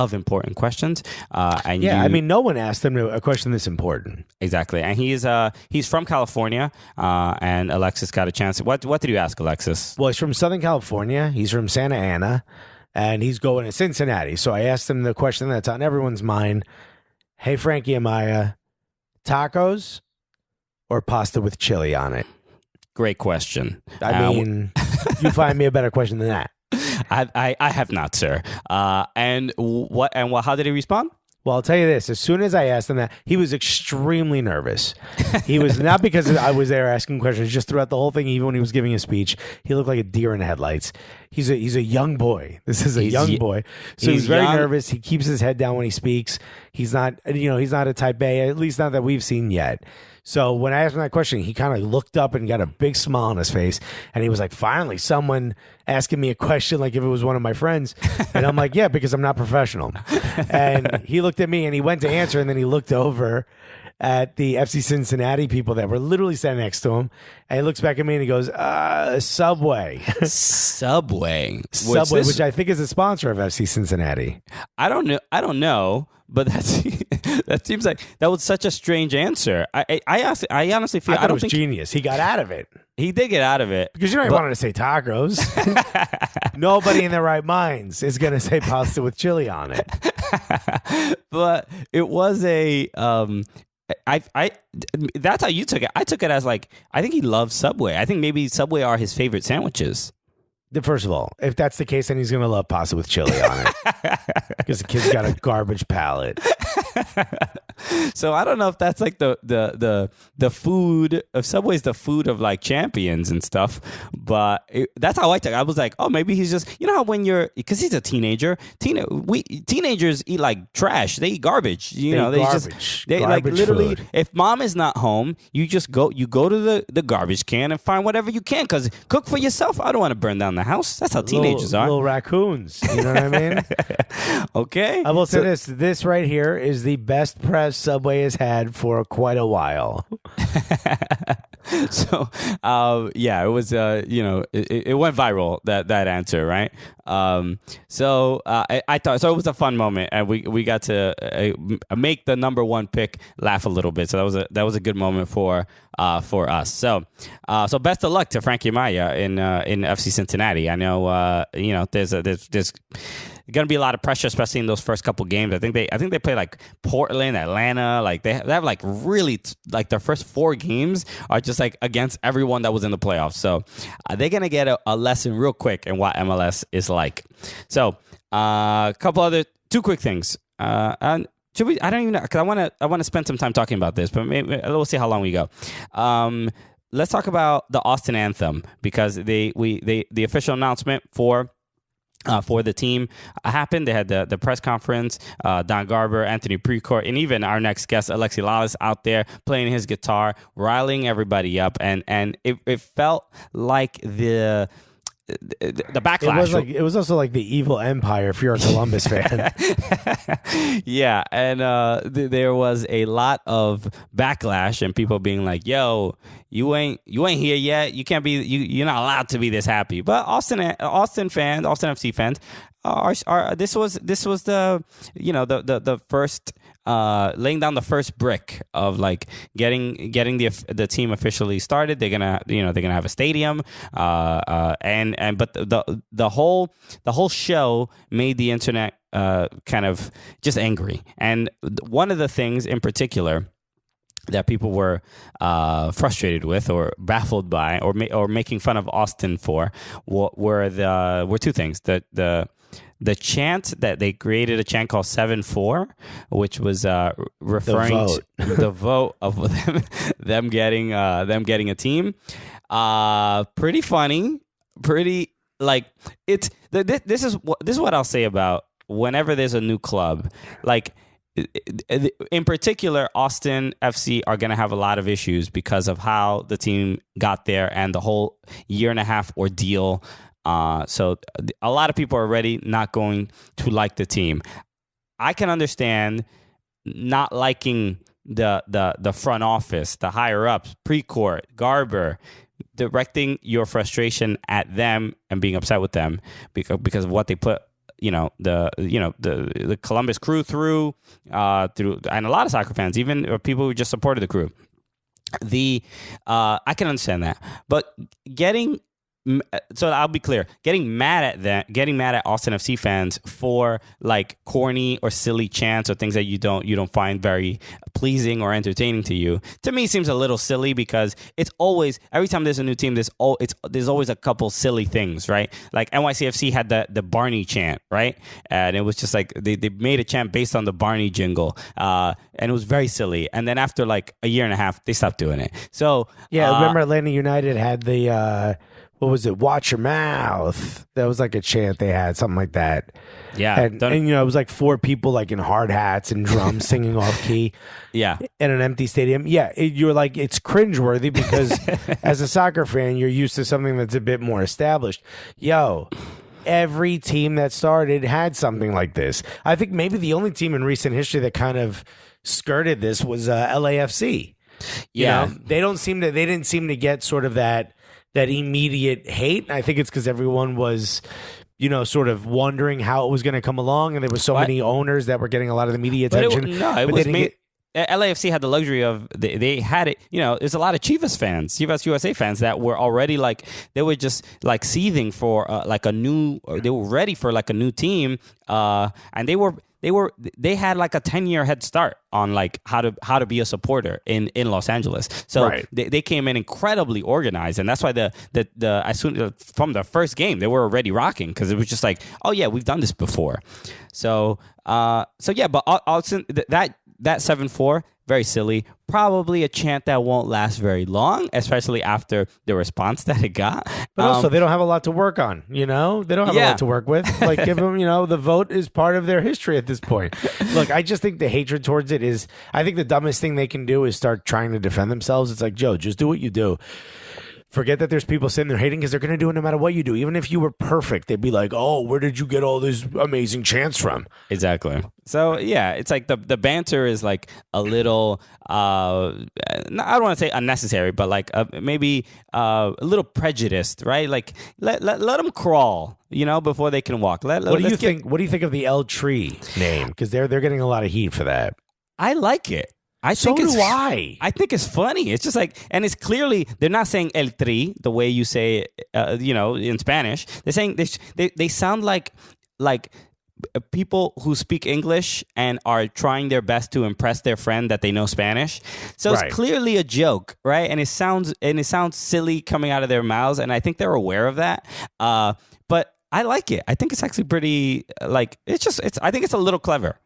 questions. No one asked him a question this important. Exactly, and he's from California, and Alexis got a chance. What did you ask Alexis? Well, he's from Southern California. He's from Santa Ana, and he's going to Cincinnati. So I asked him the question that's on everyone's mind. Hey, Frankie Amaya, tacos or pasta with chili on it? Great question. You find me a better question than that. I have not, sir. How did he respond? Well, I'll tell you this. As soon as I asked him that, he was extremely nervous. He was not because I was there asking questions, just throughout the whole thing, even when he was giving a speech, he looked like a deer in the headlights. He's a young boy. This is a young boy. So he's very nervous. He keeps his head down when he speaks. He's not a type A, at least not that we've seen yet. So when I asked him that question, he kind of looked up and got a big smile on his face. And he was like, finally, someone asking me a question like if it was one of my friends. And I'm like, yeah, because I'm not professional. And he looked at me and he went to answer. And then he looked over at the FC Cincinnati people that were literally standing next to him. And he looks back at me and he goes, Subway. Subway, which I think is a sponsor of FC Cincinnati. I don't know. But that seems like that was such a strange answer. I honestly feel I thought it was genius. He got out of it. He did get out of it because he wanted to say tacos. Nobody in their right minds is going to say pasta with chili on it. But it was that's how you took it. I took it as like I think he loves Subway. I think maybe Subway are his favorite sandwiches. First of all, if that's the case, then he's going to love pasta with chili on it because the kid's got a garbage palate. So I don't know if that's like the food of Subway's the food of like champions and stuff, but that's how I took it. I was like, oh, maybe he's just how when because he's a teenager. Teenagers eat like trash. They eat garbage. They like literally. Food. If mom is not home, you go to the garbage can and find whatever you can because cook for yourself. I don't want to burn down the house. That's how teenagers are. Little raccoons. You know what I mean? Okay. I will say this. This right here is the best press Subway has had for quite a while. So, yeah, it was, it went viral, that answer, right? I thought, so it was a fun moment, and we got to make the number one pick laugh a little bit. So that was a good moment for us. So best of luck to Frankie Maya in FC Cincinnati. I know, there's going to be a lot of pressure, especially in those first couple games. I think they play like Portland, Atlanta. Like they have like really like their first 4 games are just like against everyone that was in the playoffs. So they're going to get a lesson real quick in what MLS is like. So a couple other 2 quick things. And should we? I don't even know, because I want to spend some time talking about this, but maybe we'll see how long we go. Let's talk about the Austin anthem, because the official announcement for the team happened. They had the press conference. Don Garber, Anthony Precourt, and even our next guest, Alexi Lalas, out there playing his guitar, riling everybody up, and it felt like the backlash. It was also like the evil empire if you're a Columbus fan. Yeah, and there was a lot of backlash and people being like, "Yo, you ain't here yet. You can't be. You're not allowed to be this happy." But Austin fans, Austin FC fans, this was the first. Laying down the first brick of like getting the team officially started. They're gonna have a stadium, but the whole show made the internet kind of just angry. And one of the things in particular that people were frustrated with or baffled by or making fun of Austin for were 2 things. The chant that they created, a chant called 7-4, which was referring to the vote of them getting a team. Pretty funny. Pretty like it's. This is what I'll say about whenever there's a new club. Like in particular, Austin FC are going to have a lot of issues because of how the team got there and the whole 1.5 year ordeal. So a lot of people are already not going to like the team. I can understand not liking the front office, the higher ups, Precourt, Garber, directing your frustration at them and being upset with them because of what they put, the Columbus crew through, and a lot of soccer fans, even people who just supported the crew. I can understand that, but so I'll be clear, getting mad at Austin FC fans for like corny or silly chants or things that you don't find very pleasing or entertaining to you, to me seems a little silly, because it's always, every time there's a new team, there's always a couple silly things, right? Like NYCFC had the Barney chant, right? And it was just like they made a chant based on the Barney jingle, and it was very silly. And then after like 1.5 years, they stopped doing it. So yeah, remember Atlanta United had the what was it? Watch your mouth. That was like a chant they had, something like that. Yeah. And it was like 4 people like in hard hats and drums singing off key. Yeah. In an empty stadium. Yeah. You're like, it's cringeworthy because as a soccer fan, you're used to something that's a bit more established. Every team that started had something like this. I think maybe the only team in recent history that kind of skirted this was LAFC. Yeah. They didn't seem to get sort of that immediate hate. I think it's because everyone was, sort of wondering how it was going to come along, and there were so many owners that were getting a lot of the media attention. LAFC had the luxury of they had it. There's a lot of Chivas USA fans that were already like, they were just like seething for they were ready for like a new team, and they had like a 10-year head start on like how to be a supporter in Los Angeles. So right. They came in incredibly organized, and that's why as soon from the first game they were already rocking, because it was just like, oh yeah, we've done this before. So yeah, but that 7-4, very silly. Probably a chant that won't last very long, especially after the response that it got. But also, they don't have a lot to work on, They don't have a lot to work with. Like, give them, the vote is part of their history at this point. Look, I just think the hatred towards it is, I think the dumbest thing they can do is start trying to defend themselves. It's like, Joe, just do what you do. Forget that there's people sitting there hating because they're going to do it no matter what you do. Even if you were perfect, they'd be like, oh, where did you get all this amazing chance from? Exactly. So, yeah, it's like the banter is like a little, I don't want to say unnecessary, but like maybe a little prejudiced, right? Like let them crawl, before they can walk. What do you think? What do you think of the El Tree name? Because they're getting a lot of heat for that. I like it. I think it's funny. It's just like, and it's clearly, they're not saying El Tri the way you say, in Spanish. They're saying, they sound like people who speak English and are trying their best to impress their friend that they know Spanish. So It's clearly a joke, right? And it sounds silly coming out of their mouths. And I think they're aware of that. But I like it. I think it's actually pretty, I think it's a little clever.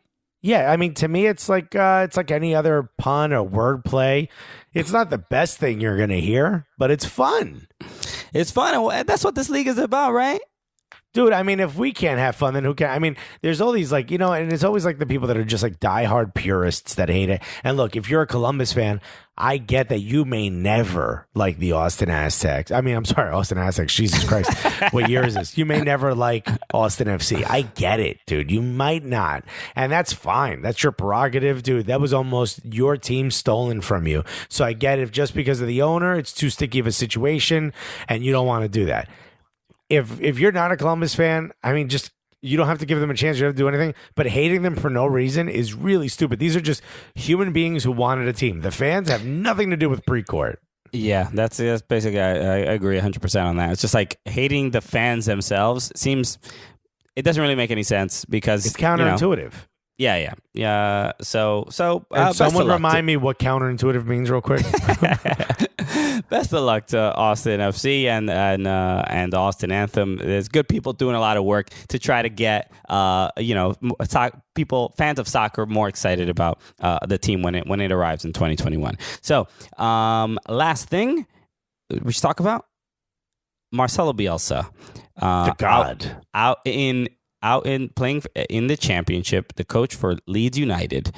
Yeah, I mean, to me, it's like any other pun or wordplay. It's not the best thing you're going to hear, but it's fun. It's fun. And that's what this league is about, right? Dude, I mean, if we can't have fun, then who can? I mean, there's all these and it's always like the people that are just like diehard purists that hate it. And look, if you're a Columbus fan, I get that you may never like the Austin Aztecs. I mean, I'm sorry, Austin Aztecs. Jesus Christ. What year is this? You may never like Austin FC. I get it, dude. You might not. And that's fine. That's your prerogative, dude. That was almost your team stolen from you. So I get it. Just because of the owner, it's too sticky of a situation and you don't want to do that. If you're not a Columbus fan, I mean, just you don't have to give them a chance. You don't have to do anything. But hating them for no reason is really stupid. These are just human beings who wanted a team. The fans have nothing to do with Precourt. Yeah, that's basically, I agree 100% on that. It's just like hating the fans themselves it doesn't really make any sense because it's counterintuitive. Yeah. So someone remind me what counterintuitive means real quick. Best of luck to Austin FC and the Austin Anthem. There's good people doing a lot of work to try to get fans of soccer more excited about the team when it arrives in 2021. So last thing we should talk about Marcelo Bielsa, the God out in playing in the championship, the coach for Leeds United.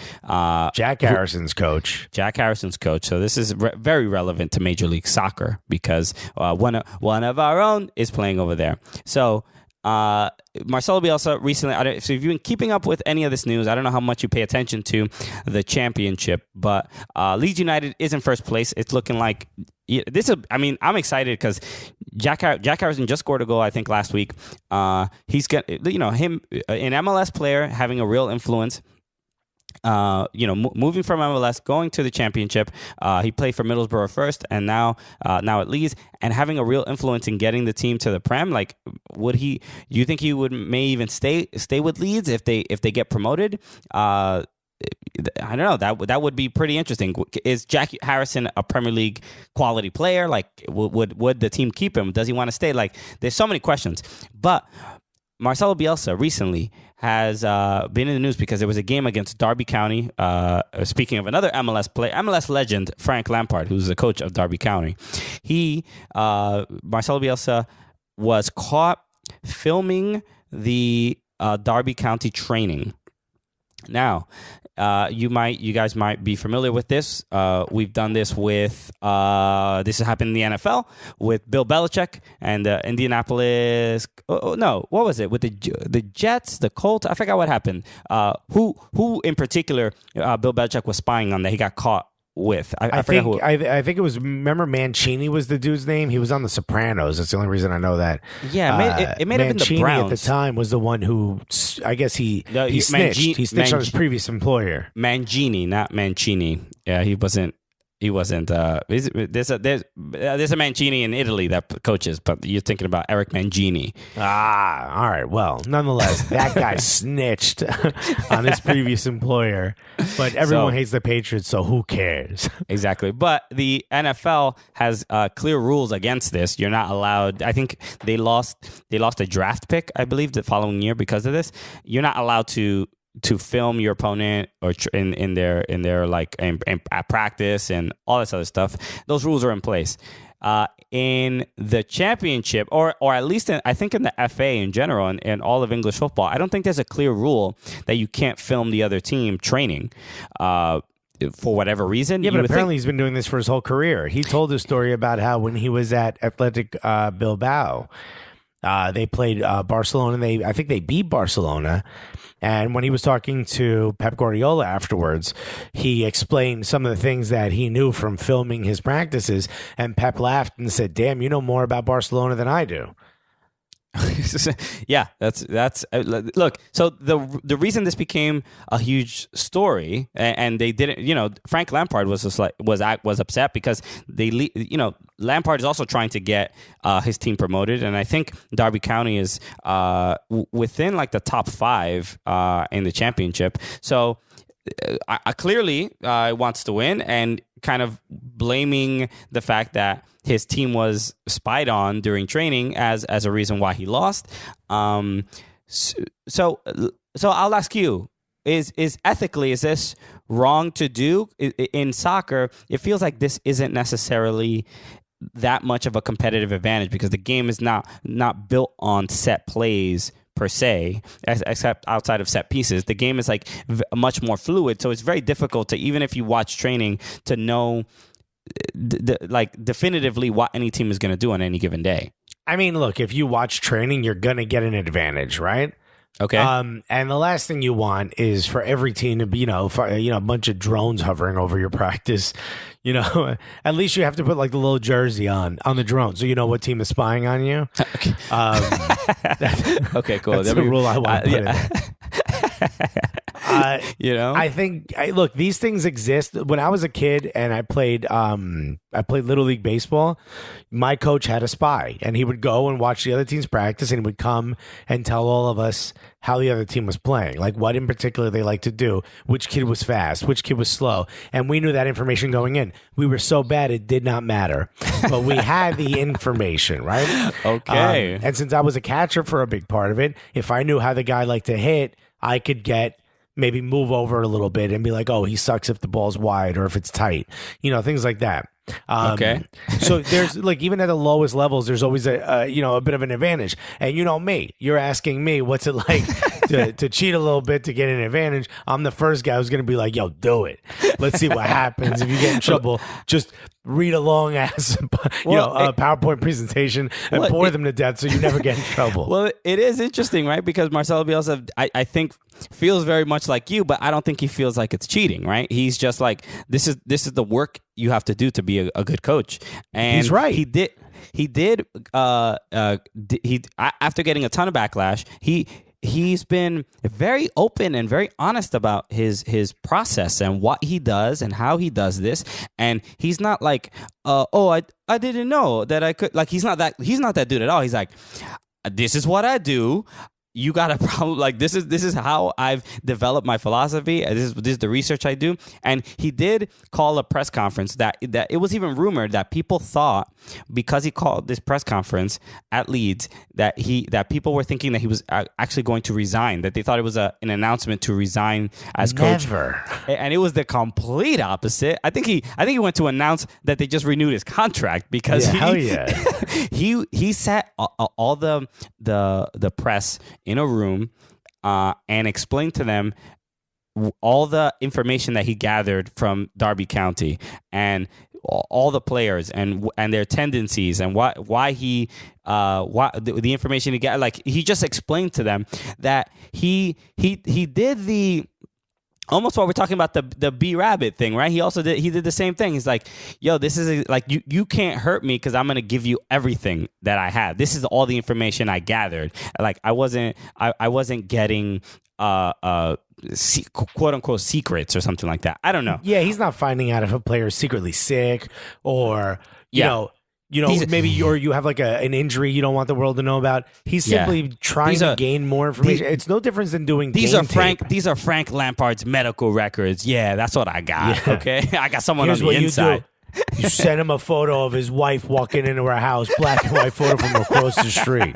Jack Harrison's coach. So this is very relevant to Major League Soccer because one of our own is playing over there. So Marcelo Bielsa recently, so if you've been keeping up with any of this news, I don't know how much you pay attention to the championship, but Leeds United is in first place. It's looking like I'm excited because Jack Harrison just scored a goal, I think, last week. He's got, him, an MLS player, having a real influence. Moving from MLS, going to the championship. He played for Middlesbrough first, and now at Leeds, and having a real influence in getting the team to the Prem. Like, do you think he may even stay with Leeds if they get promoted? I don't know. That would be pretty interesting. Is Jack Harrison a Premier League quality player? Like, would the team keep him? Does he want to stay? Like, there's so many questions. But Marcelo Bielsa recently has been in the news because there was a game against Derby County. Speaking of another MLS legend, Frank Lampard, who's the coach of Derby County. Marcelo Bielsa was caught filming the Derby County training. Now, you guys might be familiar with this. We've done this with this has happened in the NFL with Bill Belichick and Indianapolis. No, what was it with the Jets, the Colts? I forgot what happened. Who in particular Bill Belichick was spying on that he got caught with? I forget who. I think it was. Remember, Mancini was the dude's name. He was on The Sopranos. That's the only reason I know that. Yeah, it may have been the Browns. At the time was the one who, I guess he snitched. He snitched on his previous employer. Mangini, not Mancini. Yeah, he wasn't. There's a Mancini in Italy that coaches, but you're thinking about Eric Mangini. All right. Well, nonetheless, that guy snitched on his previous employer, but everyone hates the Patriots, so who cares? Exactly. But the NFL has clear rules against this. You're not allowed. I think they lost a draft pick, I believe, the following year because of this. You're not allowed to film your opponent or in their like at practice and all this other stuff. Those rules are in place. In the championship, or at least I think in the FA in general and all of English football, I don't think there's a clear rule that you can't film the other team training. for whatever reason. Yeah, but apparently he's been doing this for his whole career. He told a story about how when he was at Athletic Bilbao, they played Barcelona. I think they beat Barcelona. And when he was talking to Pep Guardiola afterwards, he explained some of the things that he knew from filming his practices. And Pep laughed and said, "Damn, you know more about Barcelona than I do." Yeah, that's look. So the reason this became a huge story, and they didn't, Frank Lampard was just was upset because Lampard is also trying to get his team promoted, and I think Derby County is within like the top 5 in the championship. So clearly wants to win, and kind of blaming the fact that his team was spied on during training as a reason why he lost. So I'll ask you: is ethically, is this wrong to do in soccer? It feels like this isn't necessarily that much of a competitive advantage because the game is not built on set plays per se, except outside of set pieces. The game is like much more fluid, so it's very difficult to, even if you watch training, to know definitively what any team is going to do on any given day. I mean, look, if you watch training, you're going to get an advantage, right? Okay. And the last thing you want is for every team to be, a bunch of drones hovering over your practice. At least you have to put like the little jersey on the drone, so you know what team is spying on you. Okay. Okay, cool. That's the rule I want to put in. I think look, these things exist. When I was a kid and I played Little League baseball, my coach had a spy, and he would go and watch the other team's practice, and he would come and tell all of us how the other team was playing, like what in particular they like to do, which kid was fast, which kid was slow, and we knew that information going in. We were so bad it did not matter, but we had the information, right? Okay. And since I was a catcher for a big part of it, if I knew how the guy liked to hit, I could maybe move over a little bit and be like, oh, he sucks if the ball's wide or if it's tight, things like that. Okay. So there's like, even at the lowest levels, there's always a bit of an advantage. And me, you're asking me what's it like to cheat a little bit to get an advantage. I'm the first guy who's going to be like, yo, do it. Let's see what happens. If you get in trouble, just read a long ass, PowerPoint presentation and bore them to death so you never get in trouble. Well, it is interesting, right? Because Marcelo Bielsa, I think, feels very much like you, but I don't think he feels like it's cheating, right? He's just like, this is the work you have to do to be a good coach. And he's right. He did after getting a ton of backlash, he's been very open and very honest about his process and what he does and how he does this. And he's not like, I didn't know that I could, like, he's not that dude at all. He's like, this is what I do. You got a problem. Like, this is how I've developed my philosophy. This is the research I do. And he did call a press conference that it was even rumored that people thought, because he called this press conference at Leeds, that people were thinking that he was actually going to resign, that they thought it was an announcement to resign as coach. Never. And it was the complete opposite. I think he went to announce that they just renewed his contract because he sat all the press in a room and explained to them all the information that he gathered from Derby County and all the players and their tendencies and why the information he got. Like, he just explained to them that he did the almost what we're talking about, the B Rabbit thing, right? He did the same thing. He's like, yo, this is like, you can't hurt me because I'm going to give you everything that I have. This is all the information I gathered. Like, I wasn't getting quote unquote secrets or something like that. I don't know. Yeah, he's not finding out if a player is secretly sick or maybe you have like an injury you don't want the world to know about. He's simply trying to gain more information. It's no difference than doing these are Frank Lampard's medical records. Yeah, that's what I got. Yeah. Okay, I got someone on the inside. You send him a photo of his wife walking into our house, black and white photo from across the street.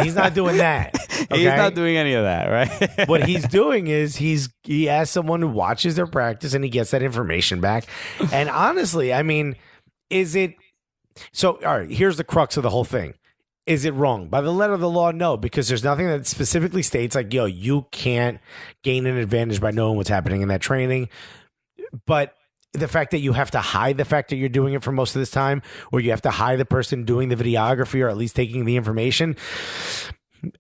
He's not doing that. Okay? He's not doing any of that, right? What he's doing is he has someone who watches their practice and he gets that information back. And honestly, I mean, is it... So, all right, here's the crux of the whole thing. Is it wrong? By the letter of the law, no, because there's nothing that specifically states like, yo, you can't gain an advantage by knowing what's happening in that training. but the fact that you have to hide the fact that you're doing it for most of this time, or you have to hide the person doing the videography or at least taking the information,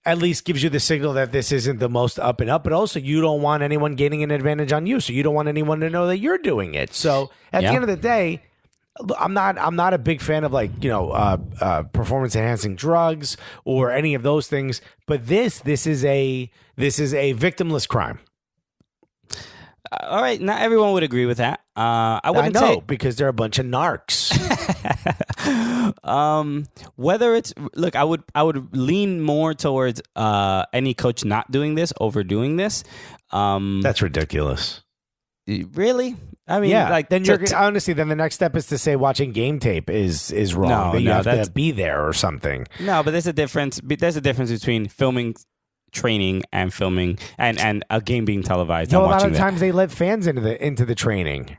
at least gives you the signal that this isn't the most up and up. But also, you don't want anyone gaining an advantage on you, so you don't want anyone to know that you're doing it. So at the end of the day, I'm not a big fan of performance enhancing drugs or any of those things. But this is a victimless crime. All right, not everyone would agree with that. I wouldn't say because they're a bunch of narcs. Whether it's I would lean more towards any coach not doing this over doing this. That's ridiculous. Really? I mean, then honestly, then the next step is to say watching game tape is wrong. You have to be there or something. No, but there's a difference. There's a difference between filming training and filming and a game being televised. No, a lot of times they let fans into the training.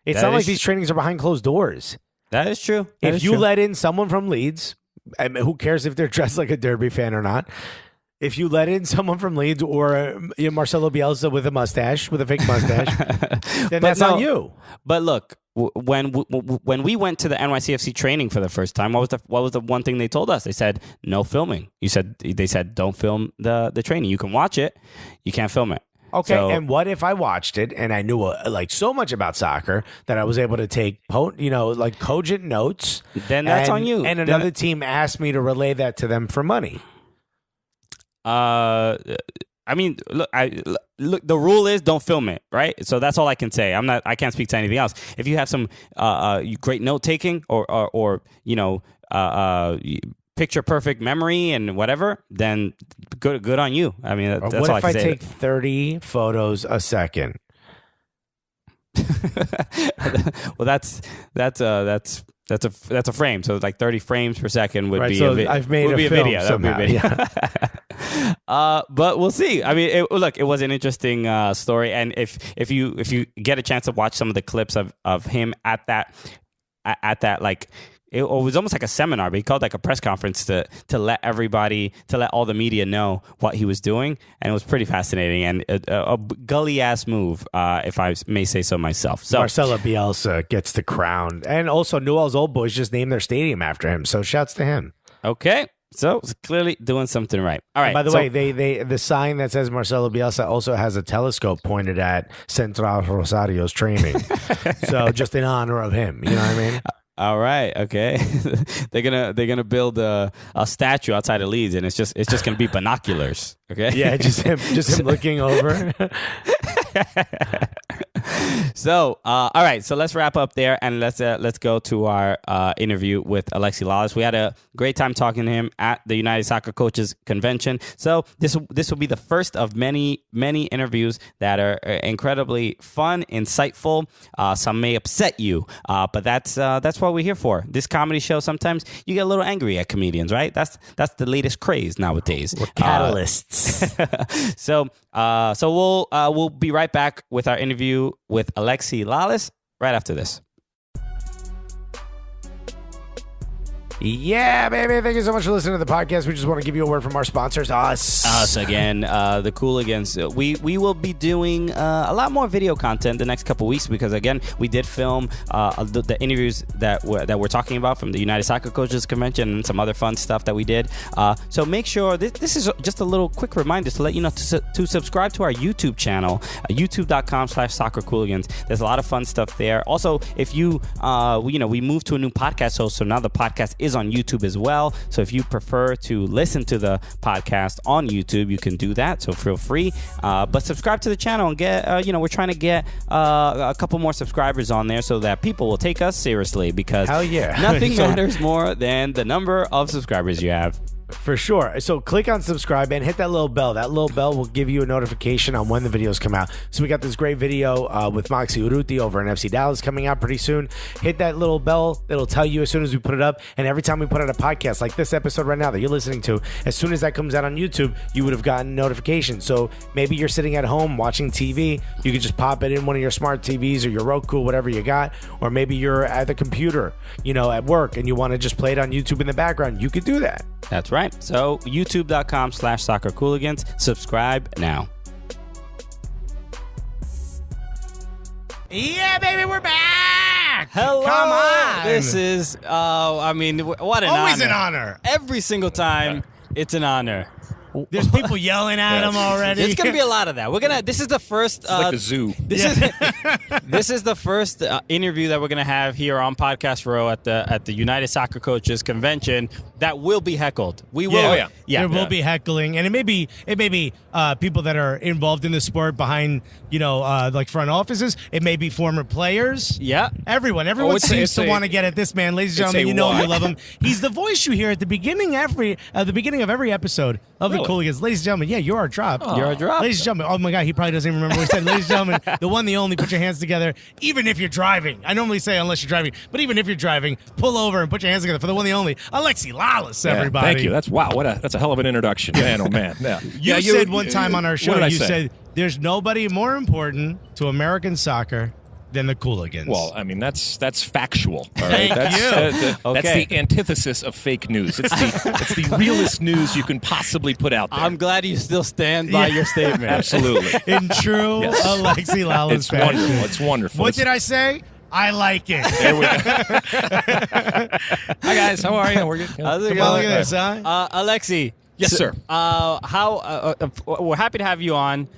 It's not like these trainings are behind closed doors. That is true. If you let in someone from Leeds, I mean, who cares if they're dressed like a Derby fan or not? If you let in someone from Leeds or Marcelo Bielsa with a fake mustache, then that's on you. But look, when we went to the NYCFC training for the first time, what was the one thing they told us? They said no filming. They said don't film the training. You can watch it, you can't film it. Okay, and what if I watched it and I knew so much about soccer that I was able to take cogent notes? Then that's on you. And another team asked me to relay that to them for money. I mean, look. The rule is don't film it, right? So that's all I can say. I can't speak to anything else. If you have some great note taking or picture perfect memory and whatever, then good on you. I mean, that's all I can say. What if I take 30 photos a second? Well, that's a frame. So like 30 frames per second would be I've made a video. Somehow, but we'll see. I mean, it was an interesting story, and if you get a chance to watch some of the clips of him at that it was almost like a seminar, but he called like a press conference to let all the media know what he was doing, and it was pretty fascinating and a gully ass move, if I may say so myself. So Marcelo Bielsa gets the crown, and also Newell's Old Boys just named their stadium after him. So shouts to him. Okay. So it's clearly doing something right. All right. And by the way, the sign that says Marcelo Bielsa also has a telescope pointed at Central Rosario's training. So just in honor of him, you know what I mean? All right, okay. They're gonna build a statue outside of Leeds, and it's just gonna be binoculars. Okay. Yeah, just him looking over. So, all right. So let's wrap up there, and let's go to our interview with Alexi Lalas. We had a great time talking to him at the United Soccer Coaches Convention. So this will be the first of many interviews that are incredibly fun, insightful. Some may upset you, but that's what we're here for. This comedy show. Sometimes you get a little angry at comedians, right? That's the latest craze nowadays. We're catalysts. So we'll be right back with our interview with Alexi Lalas right after this. Yeah, baby. Thank you so much for listening to the podcast. We just want to give you a word from our sponsors, us again, the Cooligans. We will be doing a lot more video content the next couple weeks because, again, we did film the interviews that we're talking about from the United Soccer Coaches Convention and some other fun stuff that we did. So make sure, this is just a little quick reminder to let you know to subscribe to our YouTube channel, youtube.com/soccercooligans. There's a lot of fun stuff there. Also, if you, we moved to a new podcast host, so now the podcast is on YouTube as well. So if you prefer to listen to the podcast on YouTube, you can do that. So feel free. But subscribe to the channel and get, we're trying to get a couple more subscribers on there so that people will take us seriously because hell yeah. Nothing matters more than the number of subscribers you have. For sure. So click on subscribe and hit that little bell. That little bell will give you a notification on when the videos come out. So we got this great video with Moxie Urruti over in FC Dallas coming out pretty soon. Hit that little bell. It'll tell you as soon as we put it up. And every time we put out a podcast like this episode right now that you're listening to, as soon as that comes out on YouTube, you would have gotten notifications. So maybe you're sitting at home watching TV. You can just pop it in one of your smart TVs or your Roku, whatever you got. Or maybe you're at the computer, at work, and you want to just play it on YouTube in the background. You could do that. That's right. So youtube.com/soccercooligans. Subscribe now. Yeah, baby, we're back. Hello. Come on. This is, what an Always honor. an honor. Every single time, it's an honor. There's people yelling at him already. There's gonna be a lot of that. This is the first. It's like the zoo. This is the first interview that we're gonna have here on Podcast Row at the United Soccer Coaches Convention that will be heckled. We will. There will be heckling, and it may be people that are involved in the sport behind, like front offices. It may be former players. Yeah. Everyone seems to want to get at this man, ladies and gentlemen. You love him. He's the voice you hear at the beginning of every episode of the Cooligans. Ladies and gentlemen, you're our drop. You're our drop. Ladies and gentlemen, oh my God, he probably doesn't even remember what he said. Ladies and gentlemen, the one, the only, put your hands together, even if you're driving. I normally say unless you're driving, but even if you're driving, pull over and put your hands together for the one, the only, Alexi Lalas, everybody. Thank you. That's a hell of an introduction. Man, oh man. Yeah. You said one time on our show, you said there's nobody more important to American soccer than the Cooligans. Well, I mean, that's factual. All right? Thank you. That's the antithesis of fake news. It's the realest news you can possibly put out there. I'm glad you still stand by your statement. Absolutely. In true Alexi Lalas It's wonderful. It's wonderful. What did I say? I like it. There we go. Hi, guys. How are you? We're good. How's it Come on, going? look at this, huh? Alexi. Yes, sir. We're happy to have you on.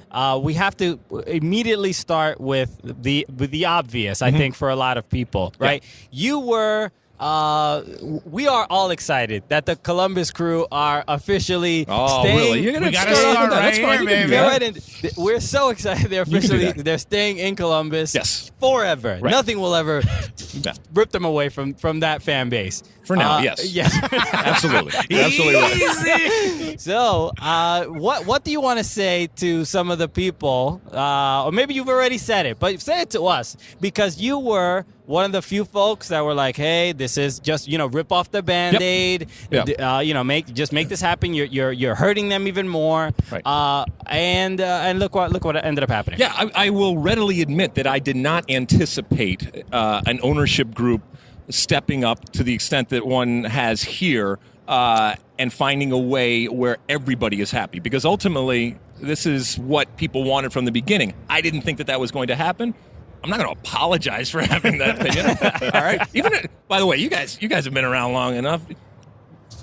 We have to immediately start with the obvious, I think, for a lot of people, right? You were. We are all excited that the Columbus Crew are officially staying. Really? You're gonna gotta start off start with that. That's right fine. here, You can do baby. Go that. ahead and we're so excited they're staying in Columbus. Yes. Forever. Right. Nothing will ever Yeah. rip them away from that fan base. For now, yes. Yes. Absolutely. Absolutely right. Easy. So, what do you want to say to some of the people, or maybe you've already said it, but say it to us, because you were one of the few folks that were like, "Hey, this is just rip off the Band-Aid, make this happen. You're hurting them even more." Right. And look what ended up happening. Yeah, I will readily admit that I did not anticipate an ownership group stepping up to the extent that one has here and finding a way where everybody is happy. Because ultimately, this is what people wanted from the beginning. I didn't think that was going to happen. I'm not going to apologize for having that opinion. All right. By the way, you guys have been around long enough.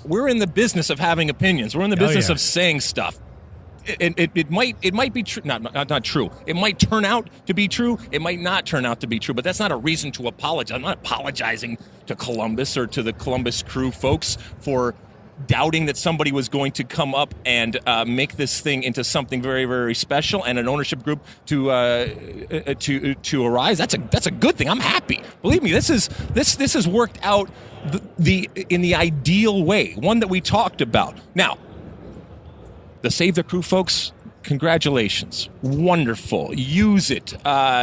We're in the business of having opinions. We're in the business of saying stuff. It might be true. Not true. It might turn out to be true. It might not turn out to be true. But that's not a reason to apologize. I'm not apologizing to Columbus or to the Columbus Crew folks for doubting that somebody was going to come up and make this thing into something very, very special and an ownership group to arise. That's a good thing. I'm happy. Believe me, this has worked out in the ideal way, one that we talked about. Now, the Save the Crew folks, congratulations. Wonderful. Use it.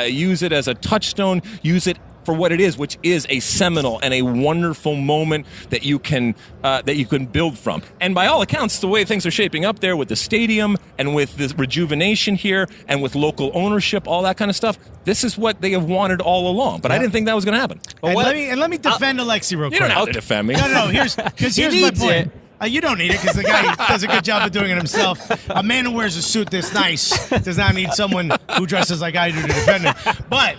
Use it as a touchstone. Use it for what it is, which is a seminal and a wonderful moment that you can build from. And by all accounts, the way things are shaping up there with the stadium and with the rejuvenation here and with local ownership, all that kind of stuff, this is what they have wanted all along. But I didn't think that was going to happen. And let me defend Alexi real quick. You don't have to defend me. No. Here's my point. You don't need it because the guy does a good job of doing it himself. A man who wears a suit this nice does not need someone who dresses like I do to defend him. But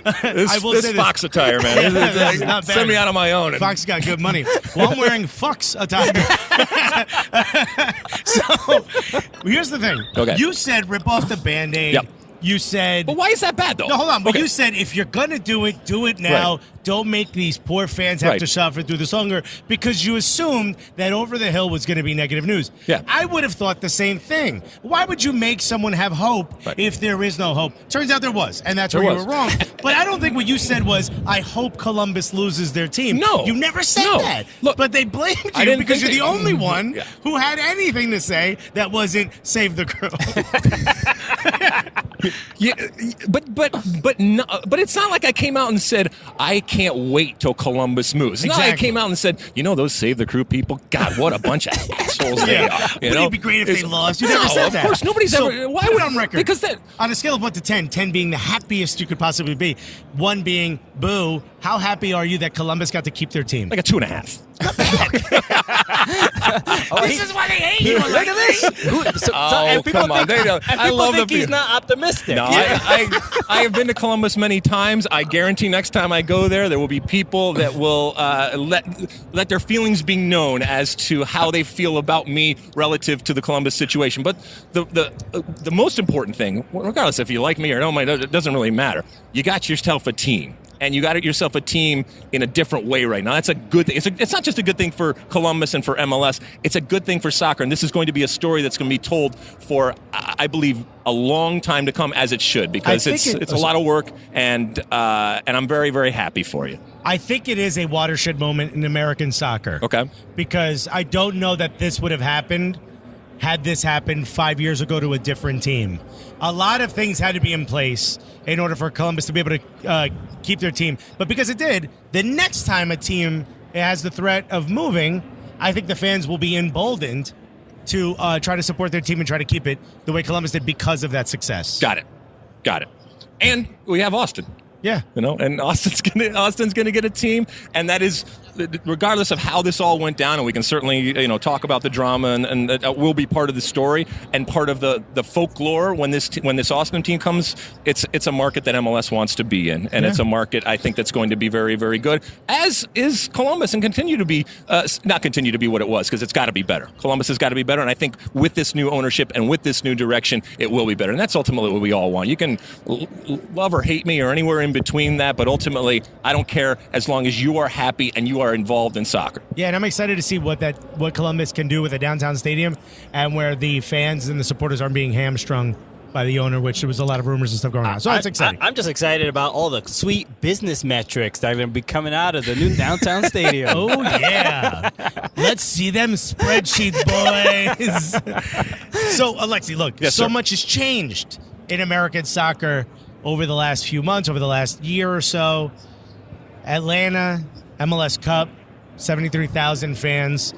I will say this. Fox attire, man. This is not bad. Send me out on my own. Fox got good money. Well, I'm wearing Fox attire. So here's the thing. Okay. You said rip off the Band-Aid. Yep. You said... But why is that bad, though? No, hold on. But Okay. you said if you're going to do it now. Right. Don't make these poor fans have to suffer through this longer because you assumed that Over the Hill was going to be negative news. Yeah. I would have thought the same thing. Why would you make someone have hope if there is no hope? Turns out there was, and that's where you were wrong. But I don't think what you said was, I hope Columbus loses their team. No. You never said that. Look, but they blamed you because you're the only one Yeah. who had anything to say that wasn't Save the Crew. Yeah, but it's not like I came out and said I can't wait till Columbus moves. It's not like I came out and said, those Save the Crew people, God, what a bunch of assholes they are. But it'd be great if they lost. You never said that. Of course, nobody's ever. Why would on record? Because that on a scale of 1 to 10, 10 being the happiest you could possibly be, 1 being boo. How happy are you that Columbus got to keep their team? like a 2.5. This is why they hate you. Look at this. Come on. I love think he's not optimistic. No, I have been to Columbus many times. I guarantee next time I go there will be people that will let their feelings be known as to how they feel about me relative to the Columbus situation. But the most important thing, regardless if you like me or don't, it doesn't really matter. You got yourself a team. And you got yourself a team in a different way right now. That's a good thing. It's not just a good thing for Columbus and for MLS. It's a good thing for soccer. And this is going to be a story that's going to be told for, I believe, a long time to come, as it should, because it's a lot of work, and I'm very, very happy for you. I think it is a watershed moment in American soccer. Okay. Because I don't know that this would have happened had this happened 5 years ago to a different team. A lot of things had to be in place in order for Columbus to be able to keep their team. But because it did, the next time a team has the threat of moving, I think the fans will be emboldened to try to support their team and try to keep it the way Columbus did because of that success. Got it. And we have Austin. Yeah. And Austin's gonna get a team, and that is, regardless of how this all went down, and we can certainly talk about the drama, and that will be part of the story and part of the folklore when this Austin team comes. It's a market that MLS wants to be in, and it's a market I think that's going to be very, very good, as is Columbus, and continue to be not continue to be what it was, because it's got to be better. Columbus has got to be better, and I think with this new ownership and with this new direction, it will be better, and that's ultimately what we all want. You can love or hate me or anywhere in between that, but ultimately I don't care as long as you are happy and you are involved in soccer. Yeah, and I'm excited to see what Columbus can do with a downtown stadium, and where the fans and the supporters aren't being hamstrung by the owner, which there was a lot of rumors and stuff going on. So it's exciting. I'm just excited about all the sweet business metrics that are going to be coming out of the new downtown stadium. Oh, yeah. Let's see them spreadsheets, boys. So, Alexi, look, much has changed in American soccer over the last few months, over the last year or so. Atlanta, MLS Cup, 73,000 fans.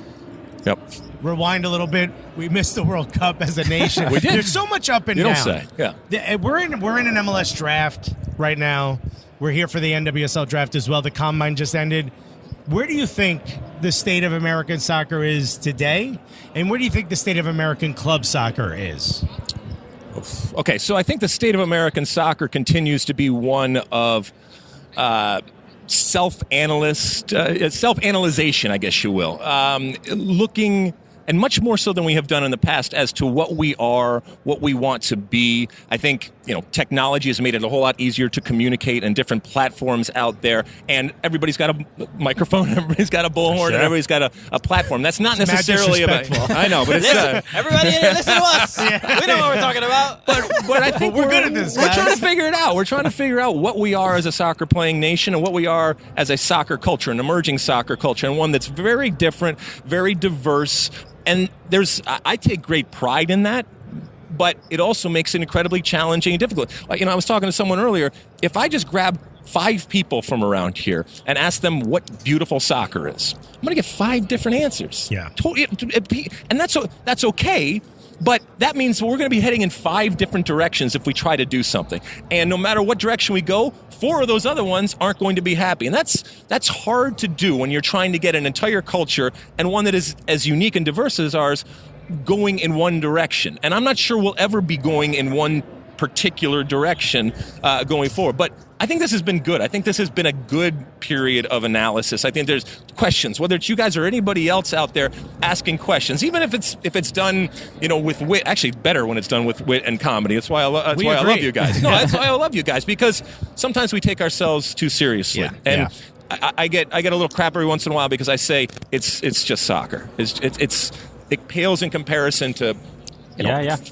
Yep. Rewind a little bit. We missed the World Cup as a nation. We did. There's so much up and down. You don't say. Yeah. We're in an MLS draft right now. We're here for the NWSL draft as well. The Combine just ended. Where do you think the state of American soccer is today? And where do you think the state of American club soccer is? Okay, so I think the state of American soccer continues to be one of self-analyzation, I guess you will. Looking, and much more so than we have done in the past, as to what we are, what we want to be. I think, technology has made it a whole lot easier to communicate, and different platforms out there. And everybody's got a microphone, everybody's got a bullhorn, and everybody's got a platform. That's not necessarily about. I know, but it's everybody in here, listen to us. Yeah. We know what we're talking about. But I think we're good at this. We're trying to figure it out. We're trying to figure out what we are as a soccer playing nation, and what we are as a soccer culture, an emerging soccer culture, and one that's very different, very diverse. And I take great pride in that, but it also makes it incredibly challenging and difficult. I was talking to someone earlier. If I just grab 5 people from around here and ask them what beautiful soccer is, I'm going to get 5 different answers. Yeah. And that's okay, but that means we're going to be heading in 5 different directions if we try to do something. And no matter what direction we go, 4 of those other ones aren't going to be happy. And that's hard to do when you're trying to get an entire culture, and one that is as unique and diverse as ours, going in one direction. And I'm not sure we'll ever be going in one particular direction going forward. But I think this has been good. I think this has been a good period of analysis. I think there's questions, whether it's you guys or anybody else out there asking questions, even if it's done, with wit. Actually, better when it's done with wit and comedy. That's why I love you guys. No, that's why I love you guys, because sometimes we take ourselves too seriously. Yeah. And I get a little crap every once in a while because I say it's just soccer. It pales in comparison to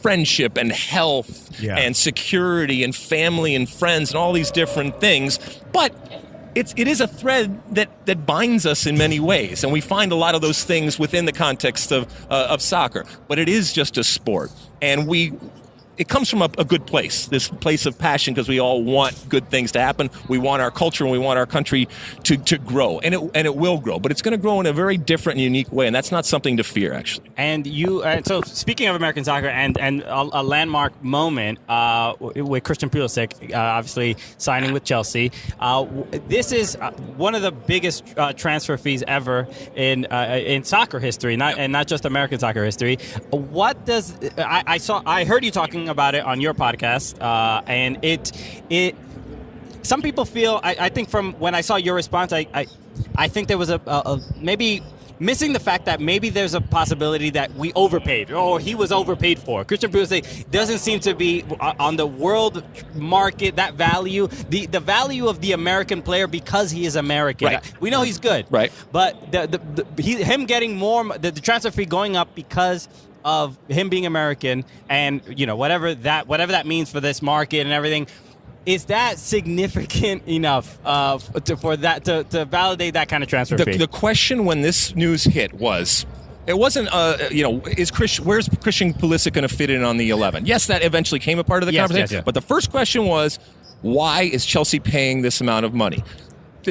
friendship and health and security and family and friends and all these different things. But it is a thread that binds us in many ways, and we find a lot of those things within the context of soccer. But it is just a sport, and we it comes from a good place, this place of passion, because we all want good things to happen. We want our culture and we want our country to grow, and it will grow, but it's going to grow in a very different and unique way, and that's not something to fear, actually. And you, so speaking of American soccer and a landmark moment with Christian Pulisic, obviously signing with Chelsea, this is one of the biggest transfer fees ever in soccer history, not just American soccer history. What does I heard you talking about it on your podcast, and it some people feel, I think from when I saw your response, I think there was a maybe missing the fact that maybe there's a possibility that we overpaid, or he was overpaid for. Christian Pulisic doesn't seem to be on the world market, that value, the value of the American player because he is American. Right. We know he's good, right? But him getting more, the transfer fee going up because of him being American, and whatever that means for this market and everything. Is that significant enough for that to validate that kind of transfer fee? The question when this news hit was, it wasn't, where's Christian Pulisic going to fit in on the 11? Yes, that eventually came a part of the conversation. Yes. But the first question was, why is Chelsea paying this amount of money?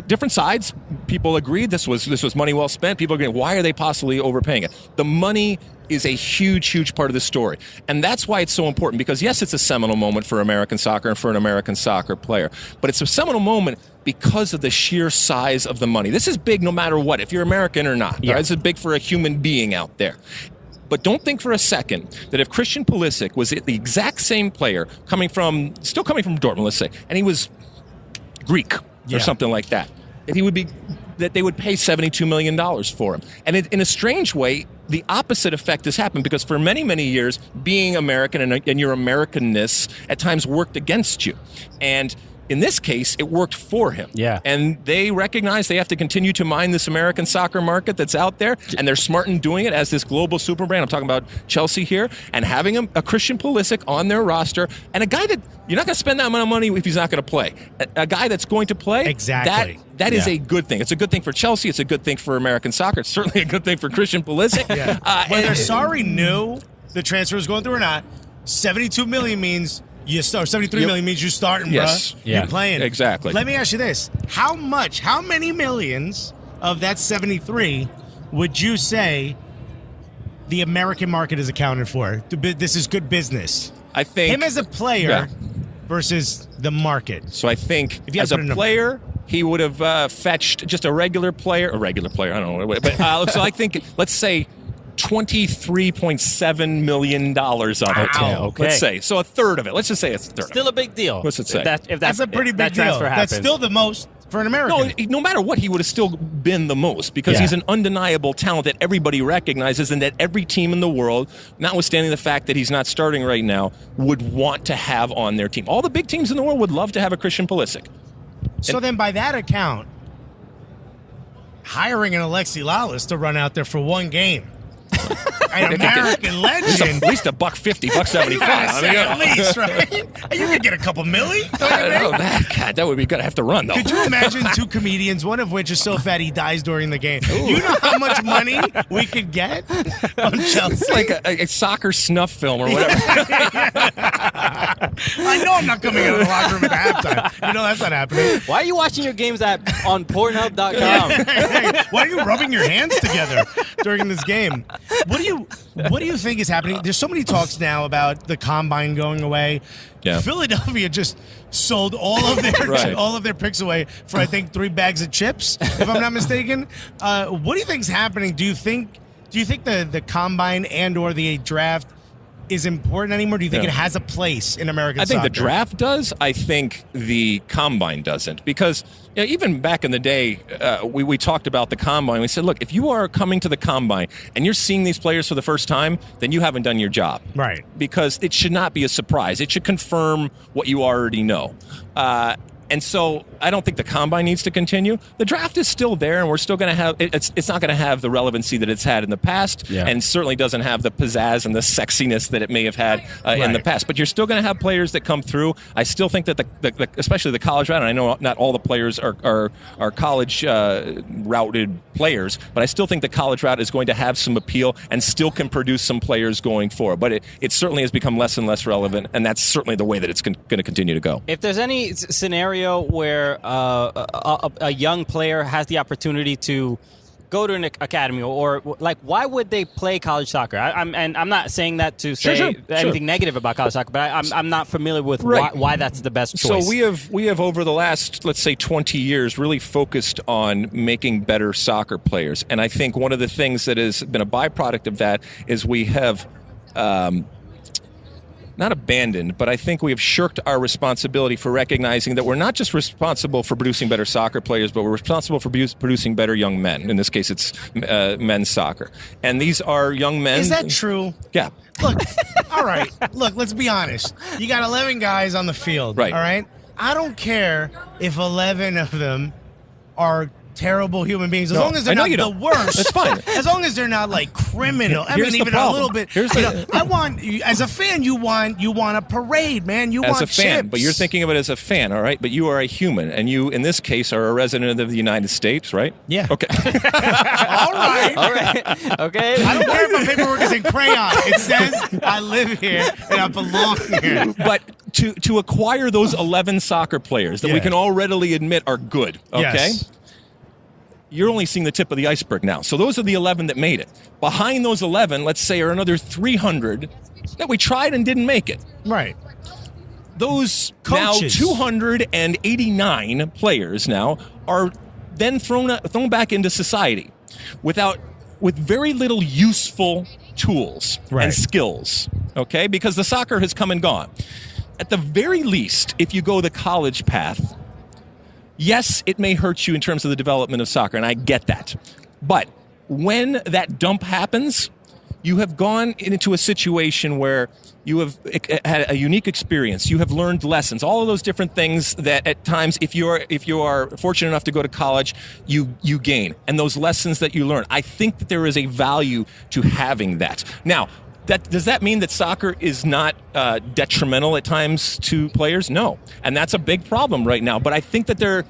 Different sides, people agreed this was money well spent. People agreed, why are they possibly overpaying it? The money is a huge part of the story. And that's why it's so important, because yes, it's a seminal moment for American soccer and for an American soccer player, but it's a seminal moment because of the sheer size of the money. This is big no matter what, if you're American or not. Yeah. Right? This is big for a human being out there. But don't think for a second that if Christian Pulisic was the exact same player still coming from Dortmund, let's say, and he was Greek or something like that, that they would pay $72 million for him. And in a strange way, the opposite effect has happened, because for many, many years, being American and your Americanness at times worked against you. And in this case, it worked for him. Yeah. And they recognize they have to continue to mine this American soccer market that's out there, and they're smart in doing it as this global super brand. I'm talking about Chelsea here, and having a Christian Pulisic on their roster, and a guy that you're not going to spend that amount of money if he's not going to play. A guy that's going to play, exactly. That is a good thing. It's a good thing for Chelsea. It's a good thing for American soccer. It's certainly a good thing for Christian Pulisic. Whether Sarri knew the transfer was going through or not, $72 million means you start. $73 million means you're starting, yes. bro. You're playing. Exactly. Let me ask you this. How many millions of that 73 would you say the American market is accounted for? This is good business. I think him as a player versus the market. So I think as a player, he would have fetched just a regular player. I don't know. But so I think, let's say, $23.7 million of it. Okay. Let's say. So a third of it. Let's just say it's a third. Still a big deal. What's it say? That's a pretty big deal. That's still the most for an American. No matter what, he would have still been the most, because he's an undeniable talent that everybody recognizes, and that every team in the world, notwithstanding the fact that he's not starting right now, would want to have on their team. All the big teams in the world would love to have a Christian Pulisic. So then by that account, hiring an Alexi Lalas to run out there for one game, an American legend. At least $1.50, $1.75. At least, right? You could get a couple milli. God, that would be good. I have to run, though. Could you imagine two comedians, one of which is so fat he dies during the game? Ooh. You know how much money we could get on Chelsea? It's like a soccer snuff film or whatever. I know I'm not coming out of the locker room at halftime. You know that's not happening. Why are you watching your games on Pornhub.com? Why are you rubbing your hands together during this game? What do you think is happening? There's so many talks now about the combine going away. Yeah. Philadelphia just sold all of their picks away for, I think, 3 bags of chips, if I'm not mistaken. What do you think is happening? Do you think the combine and or the draft is important anymore? Do you think it has a place in American soccer? I think the draft does. I think the combine doesn't, because even back in the day, we talked about the combine. We said, look, if you are coming to the combine and you're seeing these players for the first time, then you haven't done your job. Right. Because it should not be a surprise. It should confirm what you already know. And so I don't think the combine needs to continue. The draft is still there, and we're still going to have it's not going to have the relevancy that it's had in the past, and certainly doesn't have the pizzazz and the sexiness that it may have had in the past. But you're still going to have players that come through. I still think that the especially the college route, and I know not all the players are college routed players, but I still think the college route is going to have some appeal and still can produce some players going forward. But it certainly has become less and less relevant, and that's certainly the way that it's going to continue to go. If there's any scenario where a young player has the opportunity to go to an academy, or like, why would they play college soccer? I'm not saying that to say anything negative about college soccer, but I'm not familiar with why that's the best choice. So we have over the last, let's say, 20 years really focused on making better soccer players, and I think one of the things that has been a byproduct of that is we have not abandoned, but I think we have shirked our responsibility for recognizing that we're not just responsible for producing better soccer players, but we're responsible for producing better young men. In this case, it's men's soccer. And these are young men. Is that true? Yeah. Look, all right. Look, let's be honest. You got 11 guys on the field, right? All right? I don't care if 11 of them are terrible human beings, as long as they're not the worst. That's fine. As long as they're not like criminal. I mean, even a little bit. I want, as a fan, you want a parade, man. You want as a fan, chips. but you're thinking of it as a fan, all right? But you are a human, and you, in this case, are a resident of the United States, right? Yeah. Okay. All right. Okay. I don't care if my paperwork is in crayon. It says I live here and I belong here. But to acquire those 11 soccer players that we can all readily admit are good, okay? Yes. You're only seeing the tip of the iceberg now. So those are the 11 that made it. Behind those 11, let's say, are another 300 that we tried and didn't make it. Right. Those Coaches. now 289 players now are then thrown back into society with very little useful tools and skills, okay? Because the soccer has come and gone. At the very least, if you go the college path, yes, it may hurt you in terms of the development of soccer, and I get that. But when that dump happens, you have gone into a situation where you have had a unique experience. You have learned lessons, all of those different things that at times, if you are fortunate enough to go to college, you gain. And those lessons that you learn, I think that there is a value to having that. Now, does that mean that soccer is not detrimental at times to players? No. And that's a big problem right now. But I think that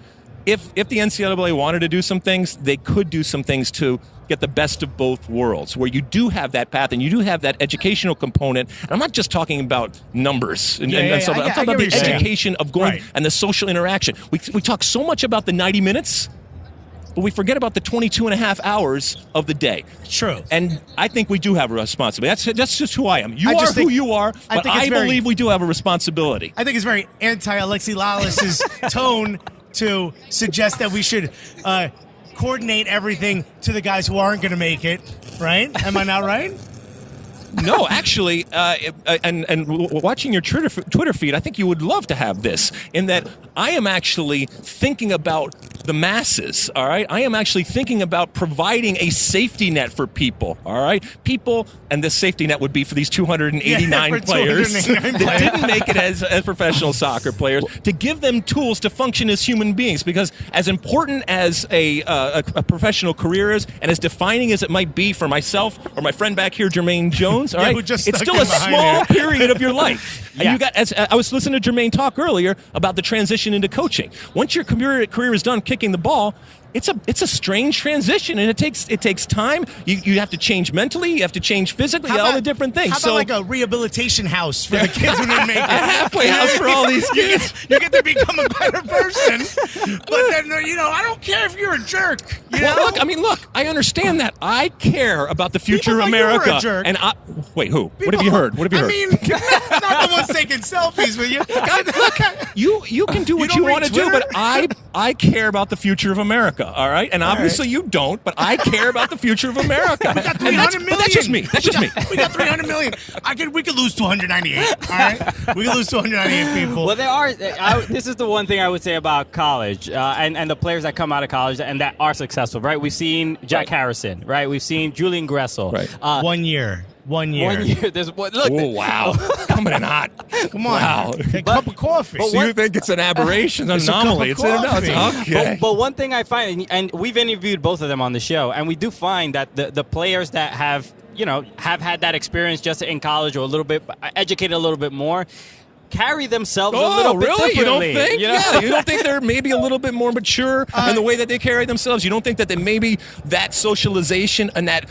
if the NCAA wanted to do some things, they could do some things to get the best of both worlds, where you do have that path and you do have that educational component. And I'm not just talking about numbers and stuff. I'm talking about the education of going and the social interaction. We talk so much about the 90 minutes, but we forget about the 22 and a half hours of the day. True. And I think we do have a responsibility. That's just who I am. You are who you are, but I believe we do have a responsibility. I think it's very anti-Alexi Lalas' tone to suggest that we should coordinate everything to the guys who aren't going to make it, right? Am I not right? No, actually, and watching your Twitter feed, I think you would love to have this, in that I am actually thinking about the masses, all right? I am actually thinking about providing a safety net for people, all right? People, and this safety net would be for these 289 players that didn't make it as professional soccer players, to give them tools to function as human beings, because as important as a professional career is, and as defining as it might be for myself or my friend back here, Jermaine Jones, all right? It's still a small period of your life. And you got, as I was listening to Jermaine talk earlier about the transition into coaching. Once your career is done kicking the ball, it's a strange transition, and it takes time. You have to change mentally, you have to change physically, all the different things. How about like a rehabilitation house for the kids who didn't make it? A halfway house for all these kids. You get to become a better person, but then I don't care if you're a jerk. Well, look, I understand that. I care about the future of America. You're a jerk. And wait, who? What have you heard? What have you heard? I mean, not the ones taking selfies with you. Look, you can do what you want to do, but I care about the future of America. All right, and obviously you don't, but I care about the future of America. We got 300 million. That's just me. We got 300 million. We could lose 298. All right, we could lose 298 people. Well, there are. This is the one thing I would say about college and the players that come out of college and that are successful. Right, we've seen Jack Harrison. Right, we've seen Julian Gressel. Right, 1 year. 1 year. 1 year. There's look. Oh wow! coming in hot. Come on. Wow. A cup of coffee. So you think it's an aberration, an anomaly? It's a cup of coffee. Okay. But one thing I find, and we've interviewed both of them on the show, and we do find that the players that have had that experience just in college or a little bit educated a little bit more, carry themselves a little bit differently. You don't think? Yeah, you don't think they're maybe a little bit more mature in the way that they carry themselves? You don't think that they maybe that socialization and that,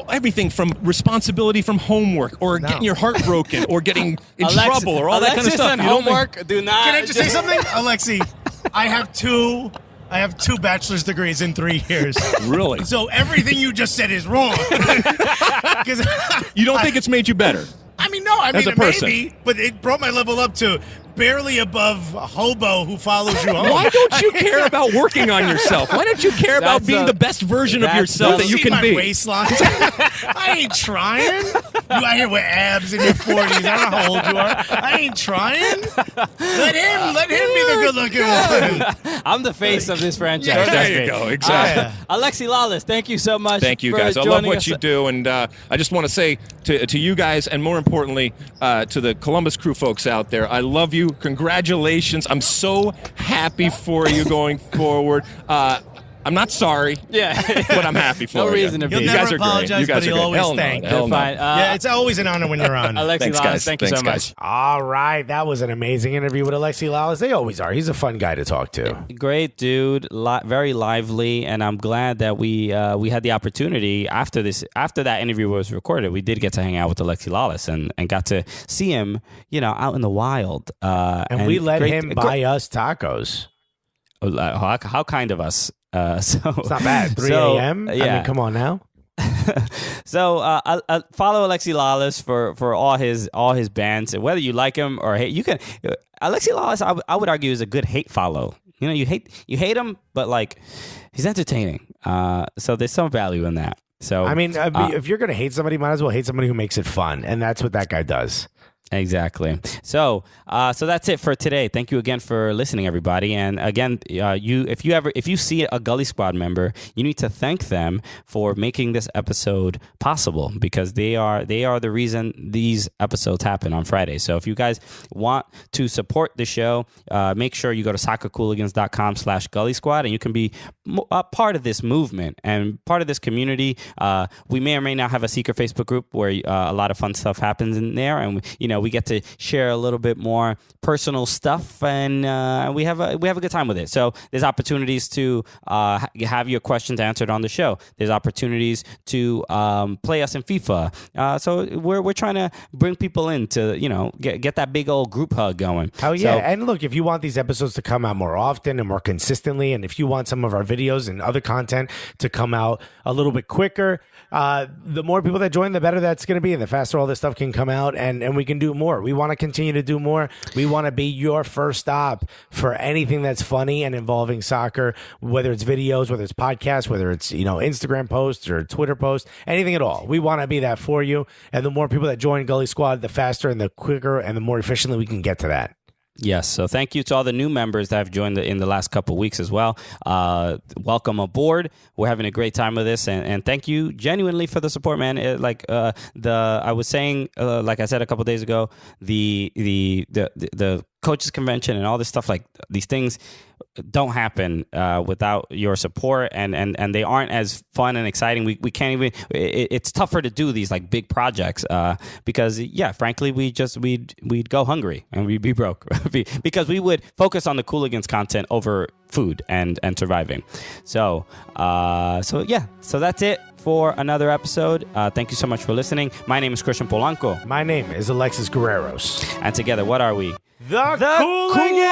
everything from responsibility from homework or getting your heart broken or getting in trouble or all that kind of stuff. And homework do not. Can I just say something? Alexi, I have two bachelor's degrees in 3 years. Really? So everything you just said is wrong. You don't think it's made you better? As a person. Maybe, but it brought my level up to barely above a hobo who follows you home. Why don't you care about working on yourself? Why don't you care about being the best version of yourself that you can be? Waistline. I ain't trying. You out here with abs in your 40s. I don't know how old you are. I ain't trying. Let him be the good-looking one. I'm the face of this franchise. There you go. Exactly. Alexi Lalas, thank you so much. Thank you, guys. I love what you do, and I just want to say to you guys, and more importantly, to the Columbus Crew folks out there, I love you. Congratulations. I'm so happy for you going forward. I'm not sorry. Yeah. But I'm happy for you. No reason to be. He'll You never guys are great. apologize, You guys but are he'll great. always Hell no. thank. Hell no. Yeah, it's always an honor when you're on. Alexi Thanks, Lalas, guys. thank you Thanks, so much. guys. All right, that was an amazing interview with Alexi Lalas. They always are. He's a fun guy to talk to. Great dude, very lively, and I'm glad that we had the opportunity after that interview was recorded. We did get to hang out with Alexi Lalas and got to see him, out in the wild. And we let him buy us tacos. How kind of us. It's not bad. 3 a.m. Yeah. I mean, come on now. So follow Alexi Lalas for all his bands, and whether you like him or hate, you can. Alexi Lalas, I would argue, is a good hate follow. You hate him, but like he's entertaining. So there's some value in that. So I mean, if you're gonna hate somebody, might as well hate somebody who makes it fun, and that's what that guy does. Exactly. So that's it for today. Thank you again for listening, everybody. And again, if you see a Gully Squad member, you need to thank them for making this episode possible, because they are the reason these episodes happen on Friday. So if you guys want to support the show, make sure you go to soccercooligans.com/Gully Squad, and you can be a part of this movement and part of this community. We may or may not have a secret Facebook group where a lot of fun stuff happens in there, and we get to share a little bit more personal stuff, and we have a good time with it. So there's opportunities to have your questions answered on the show. There's opportunities to play us in FIFA. So we're trying to bring people in to get that big old group hug going. Oh yeah, and look, if you want these episodes to come out more often and more consistently, and if you want some of our videos and other content to come out a little bit quicker, the more people that join, the better that's going to be, and the faster all this stuff can come out, and we can do more. We want to continue to do more. We want to be your first stop for anything that's funny and involving soccer, whether it's videos, whether it's podcasts, whether it's Instagram posts or Twitter posts, anything at all. We want to be that for you, and the more people that join Gully Squad, the faster and the quicker and the more efficiently we can get to that. Yes, so thank you to all the new members that have joined in the last couple of weeks as well. Welcome aboard. We're having a great time with this, and thank you genuinely for the support, man. I was saying, like I said a couple of days ago, the coaches convention and all this stuff, like these things don't happen without your support, and they aren't as fun and exciting. We can't even. It's tougher to do these like big projects because frankly, we'd go hungry and we'd be broke because we would focus on the Cooligans content over food and surviving. So that's it for another episode. Thank you so much for listening. My name is Christian Polanco. My name is Alexis Guerreros. And together, what are we? The Cooligans!